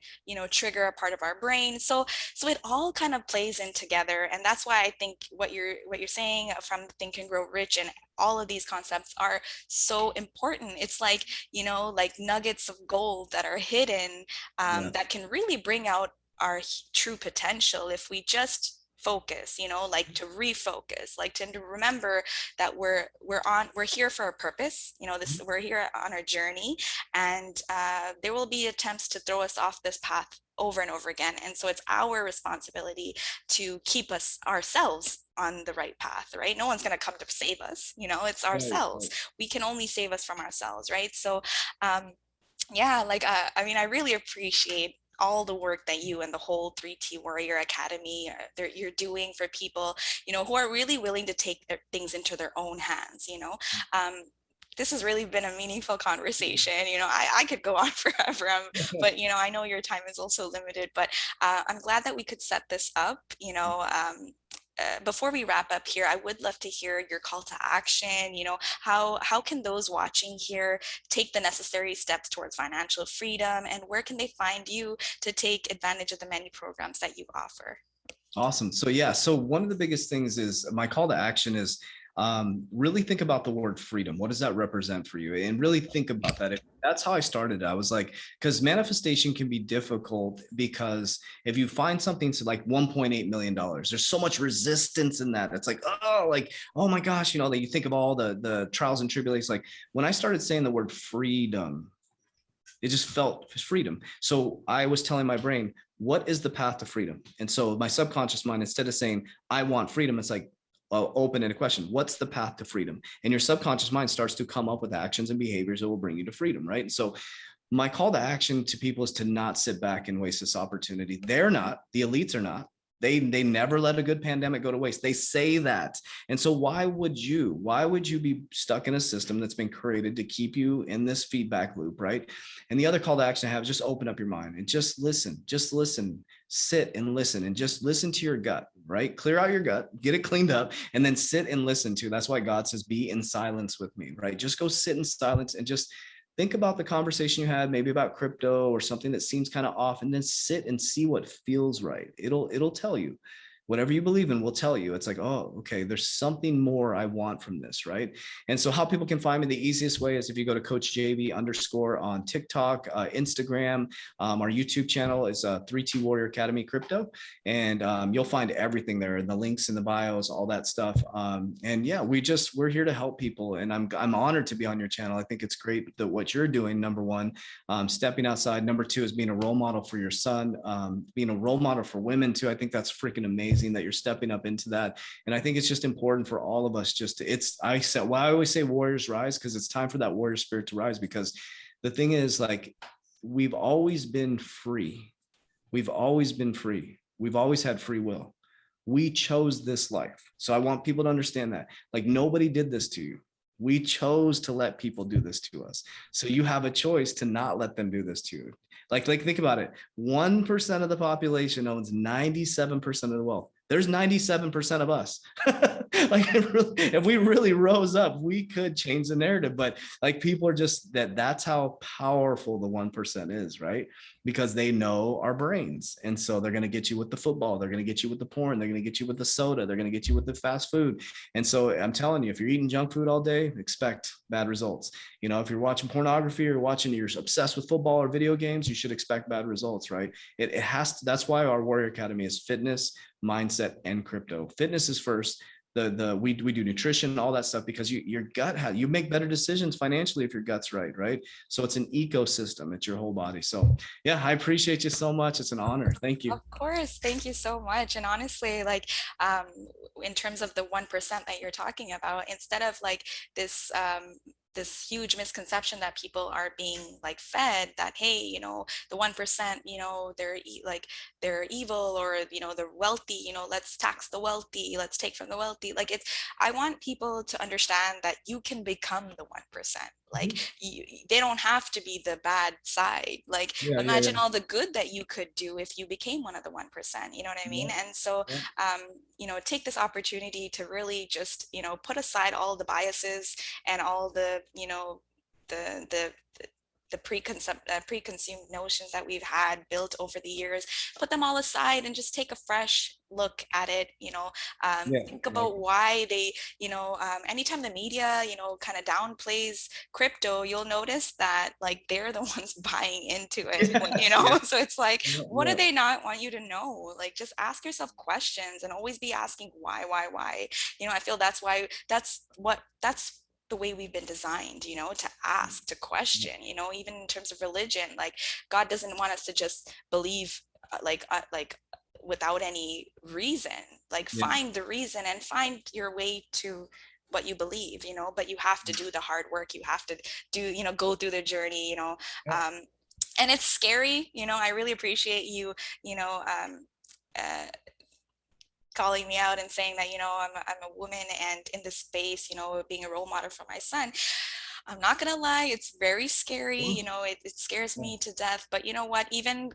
trigger a part of our brain. So it all kind of plays in together. And that's why I think what you're saying from Think and Grow Rich and all of these concepts are so important. It's like nuggets of gold that are hidden, Yeah. that can really bring out our true potential if we just focus, like to refocus, like to remember that we're here for a purpose. We're here on our journey, and there will be attempts to throw us off this path over and over again. And so it's our responsibility to keep us ourselves on the right path, right? No one's going to come to save us, it's Right. ourselves. We can only save us from ourselves, right? So Yeah, like I mean, I really appreciate all the work that you and the whole 3T Warrior Academy you're doing for people, who are really willing to take things into their own hands. Um, this has really been a meaningful conversation. I could go on forever, but I know your time is also limited. But I'm glad that we could set this up. Before we wrap up here, I would love to hear your call to action. How can those watching here take the necessary steps towards financial freedom, and where can they find you to take advantage of the many programs that you offer? Awesome. So yeah, so one of the biggest things is my call to action is really think about the word freedom. What does that represent for you? And really think about that. That's how I started. I was like, because manifestation can be difficult because if you find something to like $1.8 million, there's so much resistance in that. It's like, oh my gosh, that you think of all the trials and tribulations. Like when I started saying the word freedom, it just felt freedom. So I was telling my brain, what is the path to freedom? And so my subconscious mind, instead of saying, I want freedom, it's like, open in a question. What's the path to freedom? And your subconscious mind starts to come up with actions and behaviors that will bring you to freedom, right? And so my call to action to people is to not sit back and waste this opportunity. They're not, the elites are not. They never let a good pandemic go to waste. They say that. And so why would you be stuck in a system that's been created to keep you in this feedback loop, right? And the other call to action I have is just open up your mind and just listen, sit and listen, and just listen to your gut, right? Clear out your gut, get it cleaned up, and then sit and listen to. That's why God says, be in silence with me, right? Just go sit in silence and just think about the conversation you had, maybe about crypto or something that seems kind of off, and then sit and see what feels right. It'll tell you. Whatever you believe in will tell you. It's like, oh, okay, there's something more I want from this, right? And so how people can find me, the easiest way is if you go to Coach JB _ on TikTok, Instagram. Our YouTube channel is 3T Warrior Academy Crypto, and you'll find everything there, the links in the bios, all that stuff. And yeah, we're here to help people, and I'm honored to be on your channel. I think it's great that what you're doing. Number one, stepping outside. Number two is being a role model for your son, being a role model for women too. I think that's freaking amazing that you're stepping up into that. And I think it's just important for all of us just to, I always say warriors rise, because it's time for that warrior spirit to rise. Because the thing is, like, we've always been free. We've always been free. We've always had free will. We chose this life. So I want people to understand that. Like, nobody did this to you. We chose to let people do this to us. So you have a choice to not let them do this to you. Like think about it. 1% of the population owns 97% of the wealth. There's 97% of us. Like if we really rose up, we could change the narrative. But like people are just that's how powerful the 1% is, right? Because they know our brains. And so they're going to get you with the football. They're going to get you with the porn. They're going to get you with the soda. They're going to get you with the fast food. And so I'm telling you, if you're eating junk food all day, expect bad results. If you're watching pornography or you're obsessed with football or video games, you should expect bad results, right? It has to, that's why our Warrior Academy is fitness, mindset, and crypto. Fitness is first. We do nutrition, all that stuff, because your gut you make better decisions financially if your gut's right? So it's an ecosystem. It's your whole body. So yeah, I appreciate you so much. It's an honor. Thank you. Of course, thank you so much. And honestly, like in terms of the 1% that you're talking about, instead of like this huge misconception that people are being like fed that, hey, the 1%, they're evil, or they're wealthy, let's tax the wealthy, let's take from the wealthy. Like I want people to understand that you can become the 1%. Like they don't have to be the bad side. Like imagine all the good that you could do if you became one of the 1%. You know what I mean? And so take this opportunity to really just put aside all the biases and all the the preconceived notions that we've had built over the years, put them all aside and just take a fresh look at it. Think about why they, anytime the media, kind of downplays crypto, you'll notice that like they're the ones buying into it, so it's like, what do they not want you to know? Like, just ask yourself questions and always be asking why. I feel that's the way we've been designed, to ask, to question, even in terms of religion. Like God doesn't want us to just believe like without any reason. Like find the reason and find your way to what you believe, but you have to do the hard work. You have to do, go through the journey, Yeah. um, and it's scary. I really appreciate you, you know, uh, calling me out and saying that, I'm a woman and in this space, being a role model for my son. I'm not gonna lie, it's very scary. It scares Yeah. me to death. But you know what? Even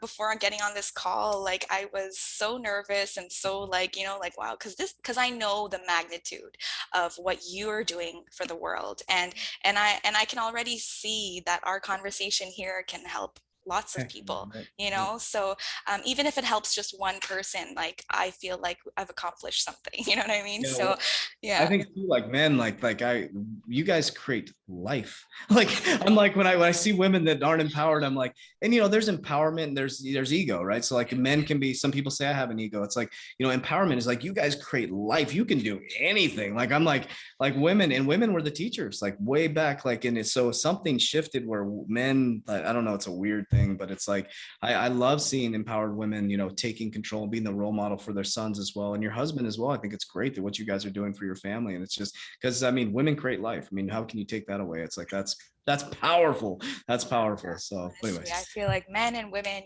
before getting on this call, like I was so nervous and so like, like wow, because I know the magnitude of what you're doing for the world, and I can already see that our conversation here can help lots of Heck yeah, people, right. Yeah. so even if it helps just one person, like I feel like I've accomplished something. You know what I mean? Yeah, So well, I yeah. think too, like men, you guys create life. Like I'm like when I see women that aren't empowered, I'm like, and there's empowerment and there's ego, right? So like men can be, some people say I have an ego. It's like, empowerment is like you guys create life. You can do anything. Like I'm like women were the teachers, like way back, like so something shifted where men, I don't know, it's a weird thing, but it's like I love seeing empowered women, taking control, being the role model for their sons as well, and your husband as well. I think it's great that what you guys are doing for your family, and it's just because I mean, women create life. I mean, how can you take that away? It's like that's powerful. That's powerful. So, but Honestly, I anyways, feel like men and women,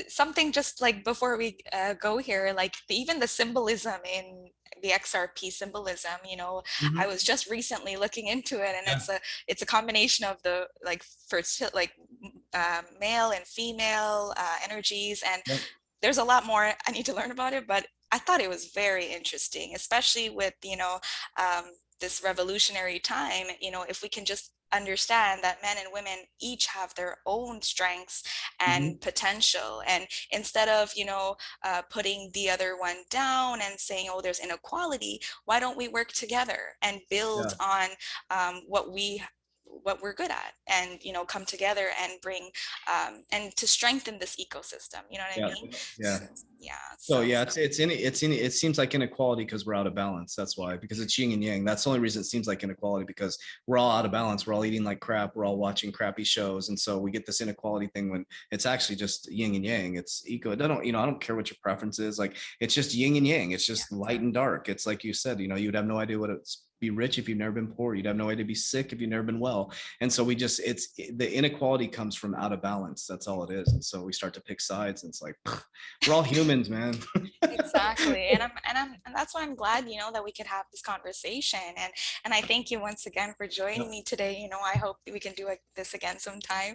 something just like before we go here, like even the symbolism in the XRP symbolism, I Mhm. was just recently looking into it, and Yeah. it's a combination of the like first like male and female energies, and Yep. there's a lot more I need to learn about it, but I thought it was very interesting, especially with, um, this revolutionary time, if we can just understand that men and women each have their own strengths Mhm. and potential. And instead of, putting the other one down and saying, oh, there's inequality, why don't we work together and build Yeah. on what we're good at, and come together and bring and to strengthen this ecosystem, you know what I Yeah. mean? Yeah. So, yeah, So so yeah, it's in it seems like inequality because we're out of balance. That's why, because it's yin and yang. That's the only reason it seems like inequality, because we're all out of balance. We're all eating like crap. We're all watching crappy shows, and so we get this inequality thing when it's actually just yin and yang. It's eco. I don't care what your preference is. Like it's just yin and yang. It's yeah, just light and dark. It's like you said. You'd have no idea what it's be rich if you've never been poor. You'd have no idea to be sick if you've never been well. And so it's the inequality comes from out of balance. That's all it is. And so we start to pick sides, and it's like we're all humans, man. exactly. And that's why I'm glad, that we could have this conversation. And I thank you once again for joining Yep. me today. I hope we can do this again sometime.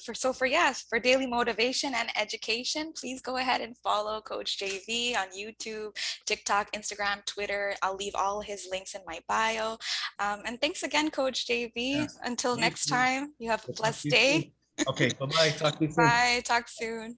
For daily motivation and education, please go ahead and follow Coach JV on YouTube, TikTok, Instagram, Twitter. I'll leave all his links in my bio. And thanks again, Coach JV. Yes. Until Thank next you. time, you have a We'll talk to blessed you soon. day. Okay. Bye bye. Talk to you soon. Bye. Talk soon.